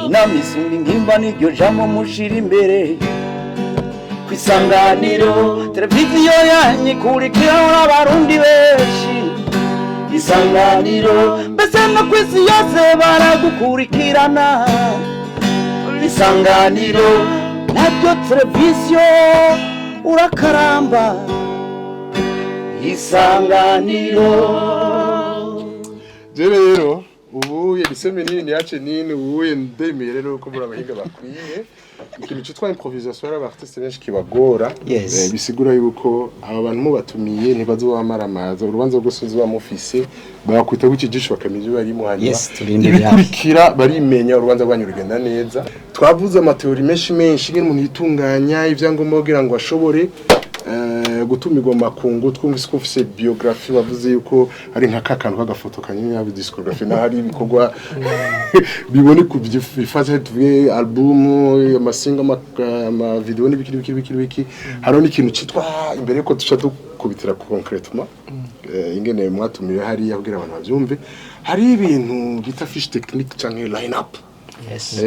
inama isumba ingimba n'iryo jambo mushira imbere kwisanganiro televiziyo yanyu ikurikiraho abarundi benshi isanganiro mbese no kwisi yose baragukurikirana isanganiro naryo televiziyo urakaramba isanganiro.
Je rero ubu yebiseme nini yace nini ubu ndemeye rero ko muri abahinga bakwiye ikintu cyitwa improvisation y'abartiste benshi kibagora.
Yes.
Bisigura yuko aba bantu mubatumiye ntibazobamara amaza urubanza rwose uzabamufise bakwita gukijisho bakamije bari mu hanyuma.
Yes, turindiriye.
Ibikurikira barimenya urubanza rwanyu rugenda neza. Twavuze amateori menshi ngene umuntu yitunganya ivyangombwa kugira ngo ashobore gutumirwa makungu. Twumvise ko ufise biography wavuze yuko ari nka kakantu kagafoto kanyine ya discography na hari ibikorwa bibone ku bifaze tuvuye album amasinga ama video n'ibiki haro n'ikintu citwa imbere ko tuca dukubitira concretement ingene mwatumiwe hari kugira abantu bavyumve hari ibintu bita fiche technique canke line up.
Yes.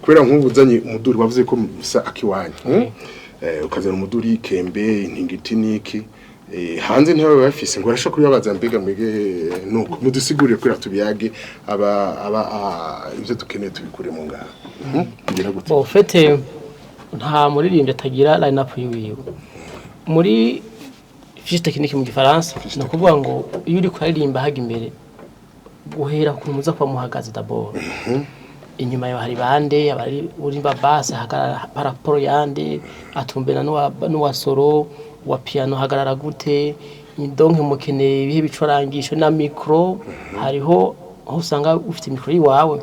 Kubera nk'ubuzanye umuduri bavuze ko bisa akiwanya ukazana umuduri kembe intingiti niki hanze ntawe bafise ngo arasha kuri babaza mbega mwege nuko mudusigurire kuri atubiyage aba ivyo dukeneye tubikure mu ngaha kugira gute.
Bon fete nta muririmbyi atagira line up yiwe muri fiche technique mu gifaransa no kuvuga ngo iyo uri kuririmba haga imbere guhera ku muza kwa muhagaze d'abord inyuma yo hari bande abari urimba bass hagarara paraporo yande atumbena no solo wa piano hagarara gute donc mukeneye ibihe bicorangisho na micro hariho aho usanga ufite micro yiwawe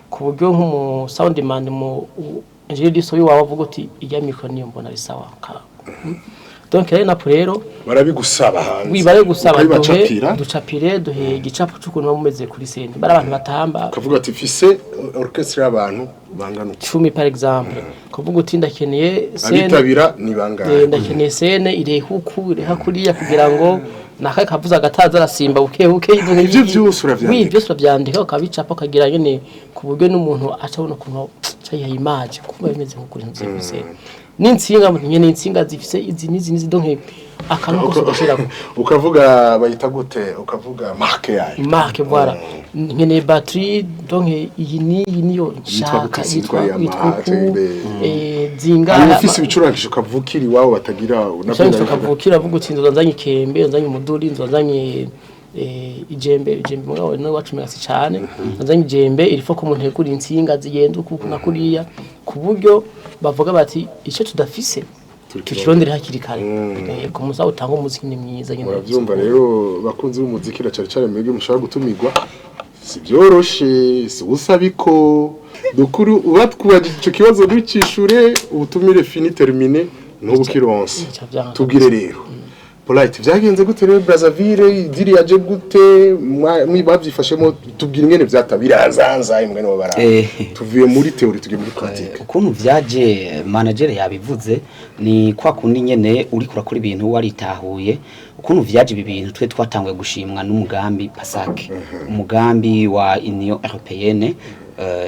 ku buryo nk'umu sound man mu engineer diso yiwawe avuga uti ijya micro niyo mbona ari sawa donc rero
barabigusaba hanze
wibare gusaba ducapire duhe gicapo cy'ukuntu bamumeze kuri scene bari abantu batamba
kavuga ati fise orchestre y'abantu bangana
10 par exemple kuvuga uti ndakeneye
scene abitabira ni bangana
ndakeneye scene ire huku ire hakuriya kugira ngo naka kavuza gataza arasimba buke
ivyo byose uravyandika
byose uravyandika ukabicapa kagira nyene ku buryo n'umuntu acabona kuntu cyayiha image kuba bimeze nko kuri nzose n'insinga nyene insinga zifise izi nizi donc akantu ko gushira
ukavuga bayita gute ukavuga marque yayo
marque voilà nyene batterie donc iyi niyo nshaka
yitwa
zingana
ufise ibicurangisho kavukiri wawe batagira
unabwira kavukira avuga uti nzozanye ikembe nzanye umuduri nzozanye ijembe mugabo no wacumigasi cyane nzanye ijembe irifo ko umuntu yegura insinga zigenda uko nakuriya ku buryo bavuga bati ico tudafise tukirondera hakiri kare ku musa utanga umuziki ni mwiza nyine
muravyumva rero bakunzi b'umuziki na cyane mwebwe mushaka gutumirwa si byoroshe si usabiko dukuru ubatkubaje ico kibazo ducishure ubutumire fini termine n'ubukironse tubwire rero Polite vyagenze gute rero Brazzaville diri yaje gute mwibavyifashemo tubwira ingene byatabirazaanza imwe no bara tuvuye muri theory tugiye muri pratique
ukuntu vyaje manager yabivuze ni kwa kundi nyene uri kurakora ibintu waritahuye ukuntu vyaje ibi bintu twe twatanguye gushimwa n'umugambi Pasake umugambi wa Union Européenne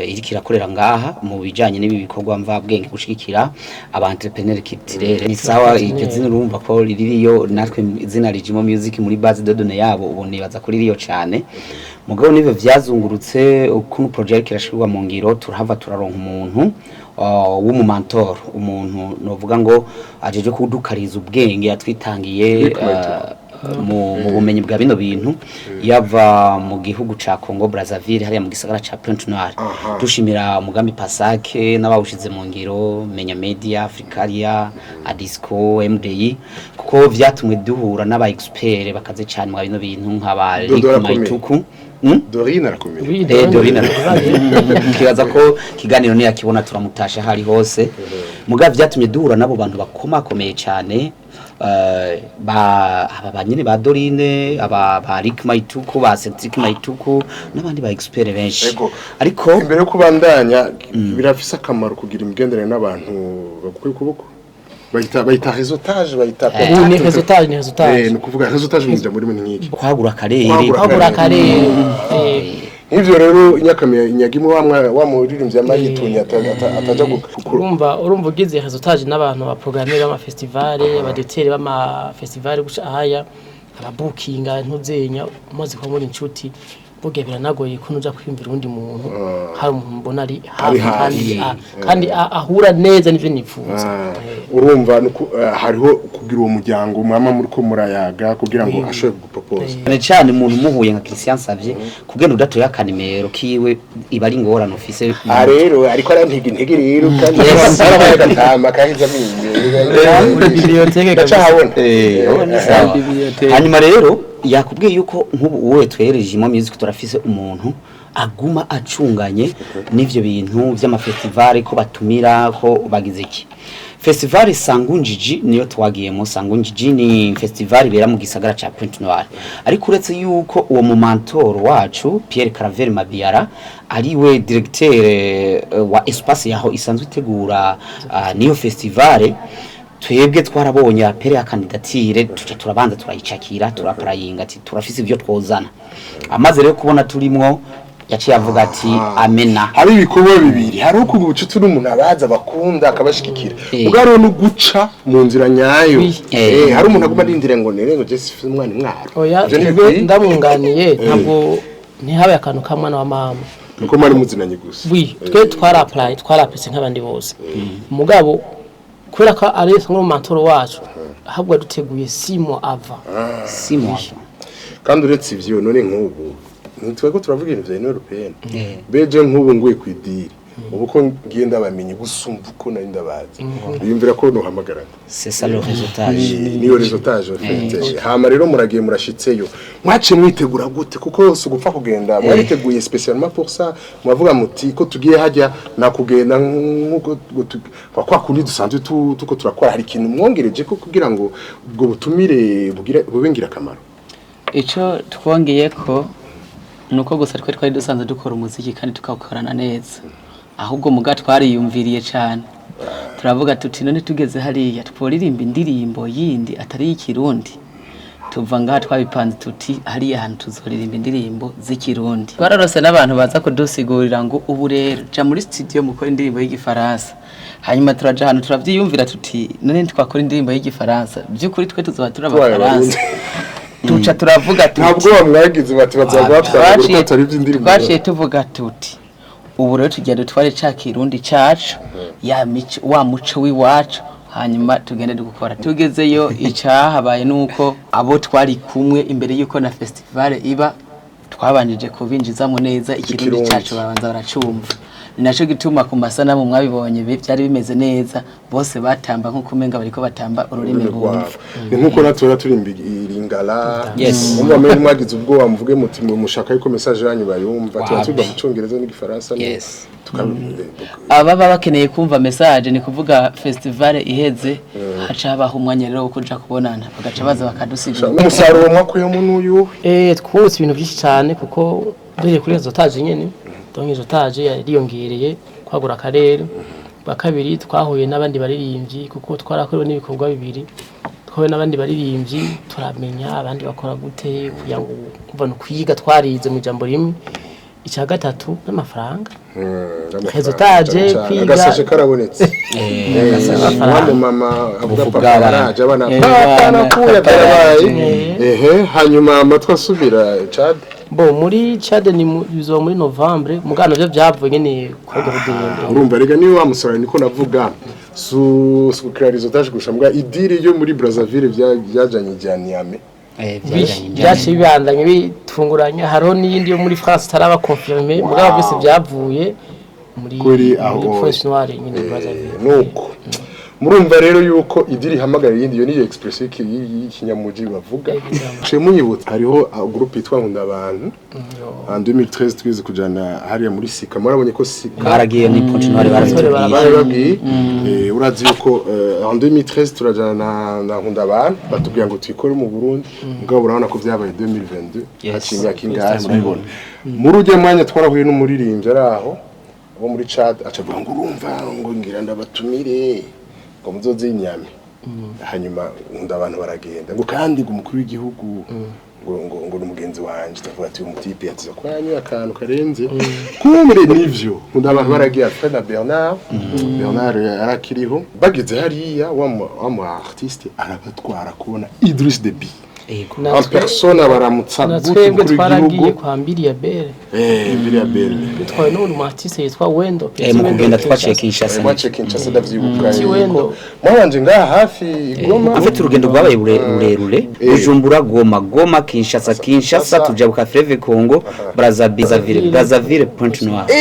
iriki rakorera ngaha mu bijanye n'ibi bikorwa mva bwenge gushikira aba entrepreneur kitirere ni sawa iryo zina urumva ko ririyo natwe izina Jumeaux music muri base de données yabo ubone baza kuri ririyo cyane mugabo nivyo vyazungurutse ukuntu project irashirwa mu ngiro turahava turaronka umuntu w'umumentor umuntu novuga ngo ajeje kudukariza ubwenge yatwitangiye mu bumenyi bwa bino bintu yava mu gihugu ca Congo Brazzaville hariya mu gisagara ca Pointe Noire dushimira umugambi Pasake n'abawushize mu ngiro menya media Africaria Adisco MDI kuko vyatumwe duhura n'aba expert bakaze cyane mu bino bintu nk'aba Maituku
Dorina arakomeye
Oui,
Dorina kibaza ko kiganiro ni yakibona turamutasha hari hose muga vyatumye duhura nabo bantu bakomakomeye cyane aba nyine ba Dorine aba Rick Maituku ba Centric Maituku n'abandi ba expert benshi
ariko imbere yo kubandanya birafise akamaro kugira imigenderanire n'abantu bakuye kuboko bayita réseautage bayita
ni réseautage
ni kuvuga réseautage mu jambo rimwe nk'iki
kwagura karere
Hivyo rero inyagimo wa muririmbyi amayitunya ataja
urumva ugize réseautage n'abantu ba programmer b'ama festival abadetere b'ama festival guca ahaya ababookinga ntuzenya umaze kwa muri inshuti burya biranagoye ko nuja kwiyumvira undi muntu hari umuntu mbona ari hafi kandi ahura neza n'ivyo nifuza
urumva hariho kugira uwo muryango mama muri ko murayaga kugira ngo ashobore gupropose
cyane umuntu muhuye nka Christian Savye kugenda udatoya akanimero kiwe iba ari ngorane office
rero ariko arantege rero kandi gatama kahiza
muri bibliothèque
gacahabona
hanyuma rero yakubwiye yuko nk'ubu wowe twereje Jumeaux music turafise umuntu aguma acunganye n'ivyo bintu vy'amafestival ko batumira ko bagize iki Festival Sangunjiji niyo twagiyemo. Sangunjiji ni festival ibera mu gisagara ca Pointe Noire, ariko uretse yuko uwo mu mentor wacu Pierre Claver Mabiara ari we directeur wa espace yaho isanzwe itegura niyo festival, twebwe twarabonye apere ya kandidatire tuca turabanza turayicakira turaprayinga ati turafise ivyo twozana. Amaze rero kubona turimwo yaciye avuga ati amena.
Hari ibikorwa bibiri, hari uko ubucuti n'umuntu abaza bakunda akabashikikira ugaro no guca mu nzira nyayo. Hari umuntu aguma arindire ngo nere ngo Jesse umwana mwaro.
Oya ndamwunganiye ntabwo ntihabe akantu kamwana wa mama
nuko mari muzinanye gusa.
Twe twarapise nk'abandi bose mugabo kubera ko ari nk'umantoro wacu ahubwo duteguye 6 mois avant.
6 mois
kandi uretse ivyo none nk'ubu ntitwego turavuga ibintu vya Européenne beje nk'ubu nguye kwidiri ubuko ngenda bamenye gusumva uko nari ndabazi biyumvira ko no hamagarana.
C'est ça le résultat.
Niyo résultat je hama rero muragiye murashitseyo mwace mwitegura gute kuko sugupfa kugenda mwariteguye spécialement pour ça mwavuga muti ko tugiye hajya nakugenda nkuko kwa kundi dusanzwe tuko turakora hari ikintu mwongereje ko kugira ngo ubwo butumire bubengira kamaro.
Ico twongeye ko nuko gusa twari dusanzwe dukora umuziki kandi tukawukorana neza, ahubwo muga twariyumviriye cyane turavuga tuti none tugeze hariya tworirimba indirimbo yindi atari y'ikirundi, tuva ngaha twabipanze tuti hariya hantu tuzoririmba indirimbo z'ikirundi. Twararose n'abantu baza kudusigurira ngo ubu rero ja muri studio mukora indirimbo y'igifaransa, hanyuma turaja hano turavyiyumvira tuti none twakora indirimbo y'igifaransa by'ukuri twe tuzoba turabafaransa. Tuca turavuga tuti
ntabwo bamwagize bati bazagwatwara gutari by'indirimbo.
Twaciye tuvuga tuti ubu rero tugiye dutware ca kirundi cacu ya mico wa muco wiwacu, hanyuma tugende dukora. Tugezeyo icahabaye nuko abo twari kumwe imbere yuko na festival iba twabanjije kubinjizamo neza ikirundi cacu babanza baracumva. Ninaco gituma ku masanamu mwabibonye byari bimeze neza, bose batamba nko kumenga bariko batamba ururimi rwumva.
Nkuko natora turimbiringala umva mwe mwagize ubwo wamvuge muti mushaka yuko message yanyu bayumva tuba mu Cyongereza n'igifaransa.
Ababa bakeneye kumva message ni kuvuga festival iheze haca habaho umwanya rero wo kuja kubonana bagaca baza bakadusigura
umusaruro mwakuye mu n'uyu.
Twose ibintu byinshi cyane kuko dore kuri izo taje nyene izo taje yariyongereye kwagura akarere. Bakabiri twahuye n'abandi baririmbyi kuko twarakorewe n'ibikorwa bibiri, twahuye n'abandi baririmbyi turamenya abandi bakora gute kugira ngo kuva no kwiga twarize mu jambo rimwe. Icya gatatu n'amafaranga izo taje kwiga
gasashe karabonetse. Mama avuga papa baraje abana papa nakuya tarabaye hanyuma amatwa asubira Chad
muri Chad ni bizo muri Novembre mugano byo byavuye nyene kwego rudende.
Urumva rega niyo wamusora niko navuga su crearizo taje gushambwa idiri yo muri Brazzaville byajanye jyanyame
byaje bibandanye bitunguranya. Haro n'iyindi yo muri France taraba confirmer mugabo byose byavuye muri Pointe Noire nyine Brazzaville.
Nuko murumva rero yuko idiri hamagara yindi yo niyo expression y'ikinyamuji bavuga. Je munyibutse hariho groupe yitwa Nkunda abantu en 2013 twize kujana hariya muri Sika. Murabonye ko Sika
baragiye ni Pointe Noire
baragiye urazi yuko en 2013 turajana na Nkunda abantu batubwira ngo twikore mu Burundi mugabo urabona ko byabaye 2022 haciye kingahe murabona. Muri ujye mwanya twarahuye n'umuririmvyi araho wo muri Chad acavuga ngo urumva ngo ngira ndabatumire ngo muzoze inyame. Hanyuma Nkunda abantu baragenda ngo kandi ngo umukuru w'igihugu ngo n'umugenzi wanje tavuga ati umutipe yatiza kwanya akantu karenze kumure nivyo. Nkunda abantu baragiye afite na Bernard arakiriho bageze hariya wa artiste arabatwara kubona Idriss Deby en persona baramutsa
natwebwe twaragiye kwa mbiri ya bere
mbiri ya bere
twaye n'undi mu artiste yitwa Wendo
mu kugenda twaciye Kinshasa
ndavyibuka
Wendo
mwanje ngaha hafi Goma
afite urugendo rwabaye rurerure Bujumbura Goma Kinshasa tujabuka Fleuve Congo Brazzaville Pointe Noire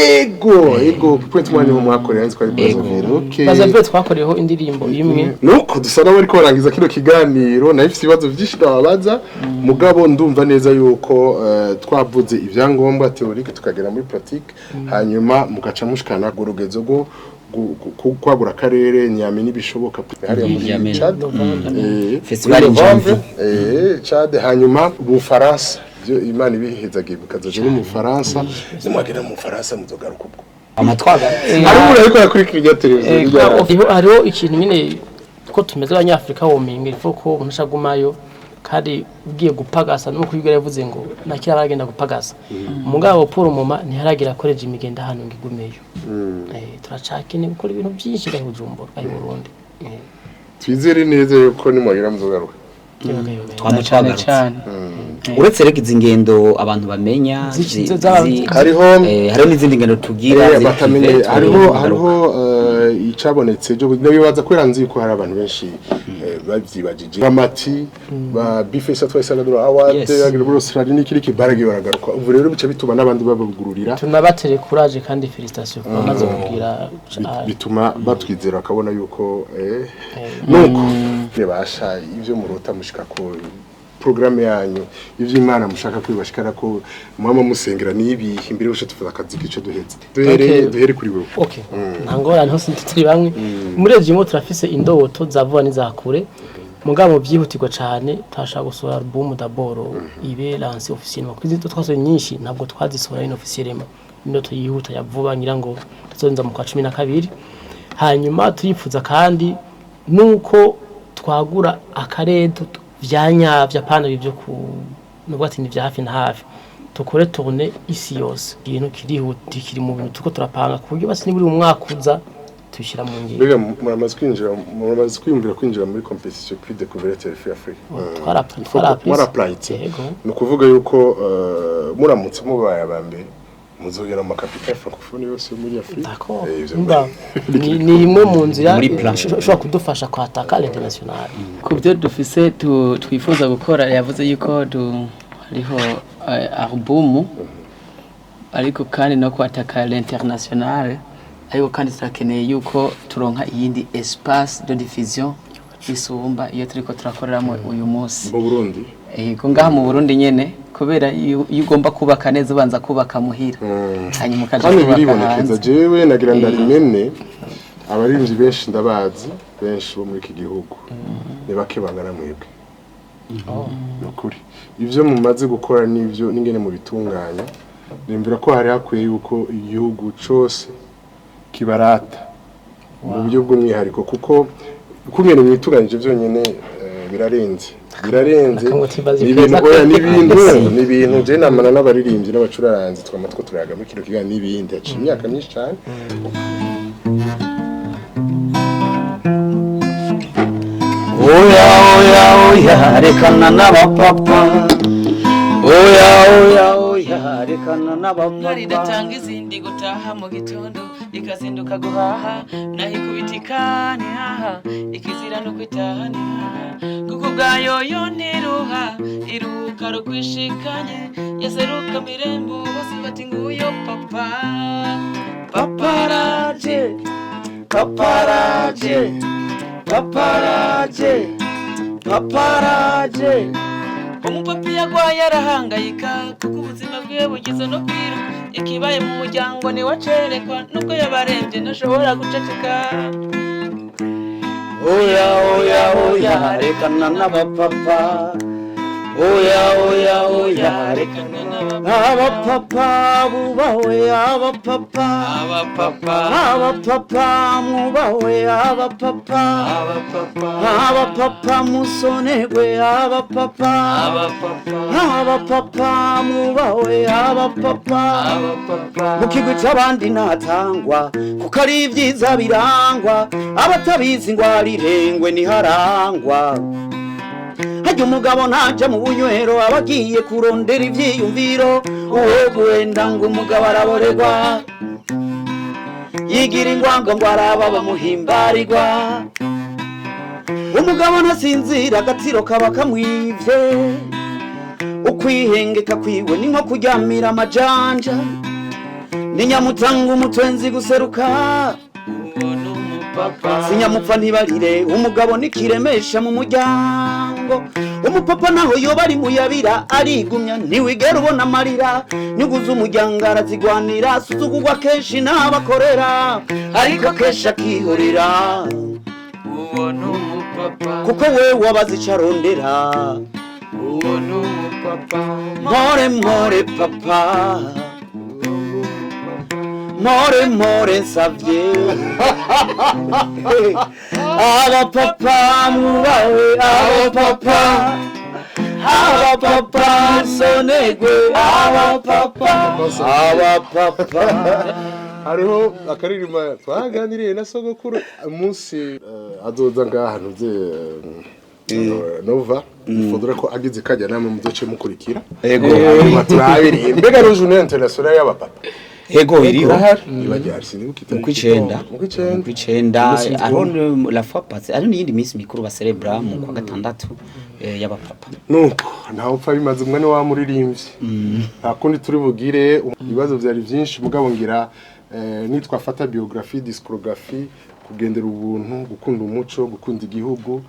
ego Pointe Noire mu mwakorera nzi kwa
Brazzaville twakoreyeho indirimbo imwe
nuko dusa nawe ariko barangiza kino kiganiro nahifite ibibazo byinshi ndababaza mugabo ndumva neza yuko twavuze ivyangombwa teorique tukagera muri pratique hanyuma mugaca mushikana gurugezo go kwagura karere nyame nibishoboka hariya muri Chad
festival y'Injamvu
Chad hanyuma mu Faransa byo Imana ibihezagiye bikazaje mu Faransa nimwagera mu Faransa muzogaruka ubwo
amatwaga
ari ariko yakurikira televiziyo
hariho ikintu nyine ko tumeze abanyafrika wominga ifo ko umushagumayo kandi ugiye gupagasa no kuyigera yavuze ngo nakira baragenda gupagasa umugabo Paul Moma ntiharagira koreje imigenda hano ngigumeyo turacakene gukora ibintu byinshi gahe Bujumbura gahe Burundi
twizere neza yuko nimwagera muzogaruka
cyane uretse rega izi ngendo abantu bamenya
hariho
n'izindi ngendo tugira
hariho icabonetse byo nabibaza ko ranzi ko hari abantu benshi bavyibagije bamati ba bifesa twayisagadura award yagira Urashira n'ikiriki barage baragaruka ubu rero bica bituma n'abandi babugururira
tunabatere courage kandi felicitation bamaze kugira
bituma batwizera akabona yuko nuko nebasha ivyo murota mushika ko programme yanyu ivyo Imana mushaka kwibashikara ko mama musengera nibi imbere usho tuvuga akazi gice duheze duhere kuri wewe
okay ntangora nto turi bamwe muri Jumeaux turafise indoto zavuga nizakure mugabo byihutirwa cyane tashaka gusora album d'abord ibe lance officiellement kwizi twasoye nyinshi ntabwo twazisora ino officiellement indoto yihuta yavuba ngira ngo tuzonza mu kwa 12 hanyuma turifuza kandi nuko twagura akaredo vyanyavya pana bivyo ku nubwo ati ni vya hafi na hafi tukore tourner isi yose ibintu kirihuti kiri mu bintu tuko turapanga ku buryo basi ni buri umwakuza tushira mu ngiro
bega muramaze kwiyumvira kwinjira muri competition Prix Découverte Afrique twaraplite no kuvuga yuko muramutse mubaye abambe muzogera mu capital francophone yose muri Afrique
ni imwe mu nzira ishobora kudufasha kwataka international
ku byo dufise twifuza gukora yavuze yuko hariho album ariko kandi no kwataka l'international ariko kandi turakeneye yuko turonka iyindi espace de diffusion isumba iyo turiko turakoreramo uyu munsi
mu Burundi
ko ngaha mu Burundi nyene kubera iyo ugomba kubaka neza ubanza kubaka muhira hanyuma ukaja kubaka hanze
jewe nagira ndarimene abaririmbyi benshi ndabazi benshi bo muri iki gihugu ni bake bangana mwebwe nukuri ivyo mumaze gukora nivyo ningene mu bitunganya nimvira ko hari hakwiye yuko igihugu cyose kibarata mu buryo bw'umwihariko kuko kumene mwitunganyije byonyene birarenze n'ibintu je namana n'abaririmbyi n'abacuraranzi twamatwo turayaga muri kino kiganiro n'ibindi yaciye imyaka myinshi cyane
oya rekana n'abapapa oya rekana n'abapapa
ridatanga izindi gutaha mu gitondo ikazinduka guhaha naho ikubitikane haha ikizira no kwitahane kuko bwayo yoneruha iruhuka rukwishikanye yaseruka mirembo bose bati nguyo papa paparaje paparaje paparaje paparaje umupapi yagwaye arahangayika kuko ubuzima bwe bugize no kwiruka ikibaye mu muryango ni wacerekwa nubwo yabarembye ntashobora guceceka
oya rekana n'abapapa oya rekana n'abapapa bubawe abapapa mubawe abapapa musonegwe abapapa mubawe abapapa mu kigwi c'abandi natangwa kuko ari ibyiza birangwa abatabizi ngo arirengwe niharangwa harya umugabo ntaja mu bunywero abagiye kurondera ivyiyumviro uwo guhenda ngo umugabo araborerwa yigira ingwanga ngo araba bamuhimbarirwa umugabo ntasinzira agatiro kaba kamwivye ukwihengeka kwiwe ni nko kuryamira amajanja ni nyamutanga umutwenzi guseruka sinyamupfa ntibarire umugabo nikiremesha mu muryango umupapa naho yoba ari muyabira arigumya ntiwigera ubona amarira nyuguza umuryango arazigwanira suzugurwa kenshi n'abakorera ariko kenshi akihorera uwo ni umupapa kuko we wabaze ico arondera uwo ni umupapa more more papa more more nsavye abapapa mubawe abapapa sonegwe abapapa
hariho akaririmba twaganiriye na sogokuru umunsi azoza ngaha ntuze Nova fodora ko agize kajya namwe muzoce mukurikira
ego
turabiri mbega no journée internationale y'abapapa
ego iriho
ibajya arsini
kwicenda aronke la fois passée ari n'iyindi minsi mikuru ba celebra mu kwa gatandatu y'abapapa
nuko ntaho upfa bimaze umwe wa muririmvyi akundi turi bugire ibibazo byari byinshi mugabo ngira nitwafata biographie discographie kugendera ubuntu gukunda umuco gukunda igihugu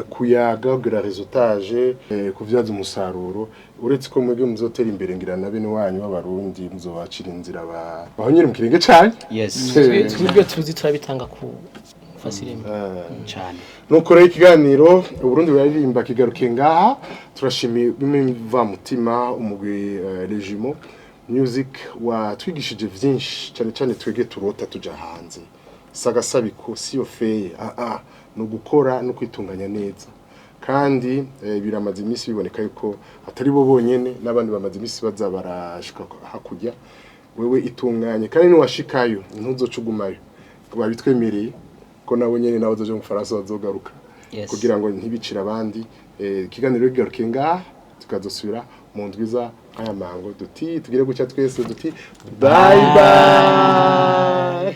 kuyaga kugira resultage kuvyaza umusaruro uretse ko mwebwe muzotera imbere ngira na bene wanyu b'abarundi muzobacira inzira bahonyere mu kirenge cyane
yes twebwe tuzi turabitanga ku fasirime
cyane nuko rero ikiganiro Uburundi Buraririmba kigaruke ngaha turashimiye bimva mutima umugwi Jumeaux music watwigishije vyinshi cyane cyane twege turota tuja hanze sagasabiko siyo feye no gukora no kwitunganya neza kandi biramaze imisi biboneka yuko atari bo bonyene n'abandi bamaze imisi baza barashika hakujya wewe itunganye kandi niwashikayo ntuzocugumayo babitwemereye ko nabo nyene nawe zoje mu Faransa bazogaruka kugira ngo ntibicira abandi kiganiro kigaruke ngaha tukazosubira mu ndwiza aya mango duti tugire gucya twese duti bye bye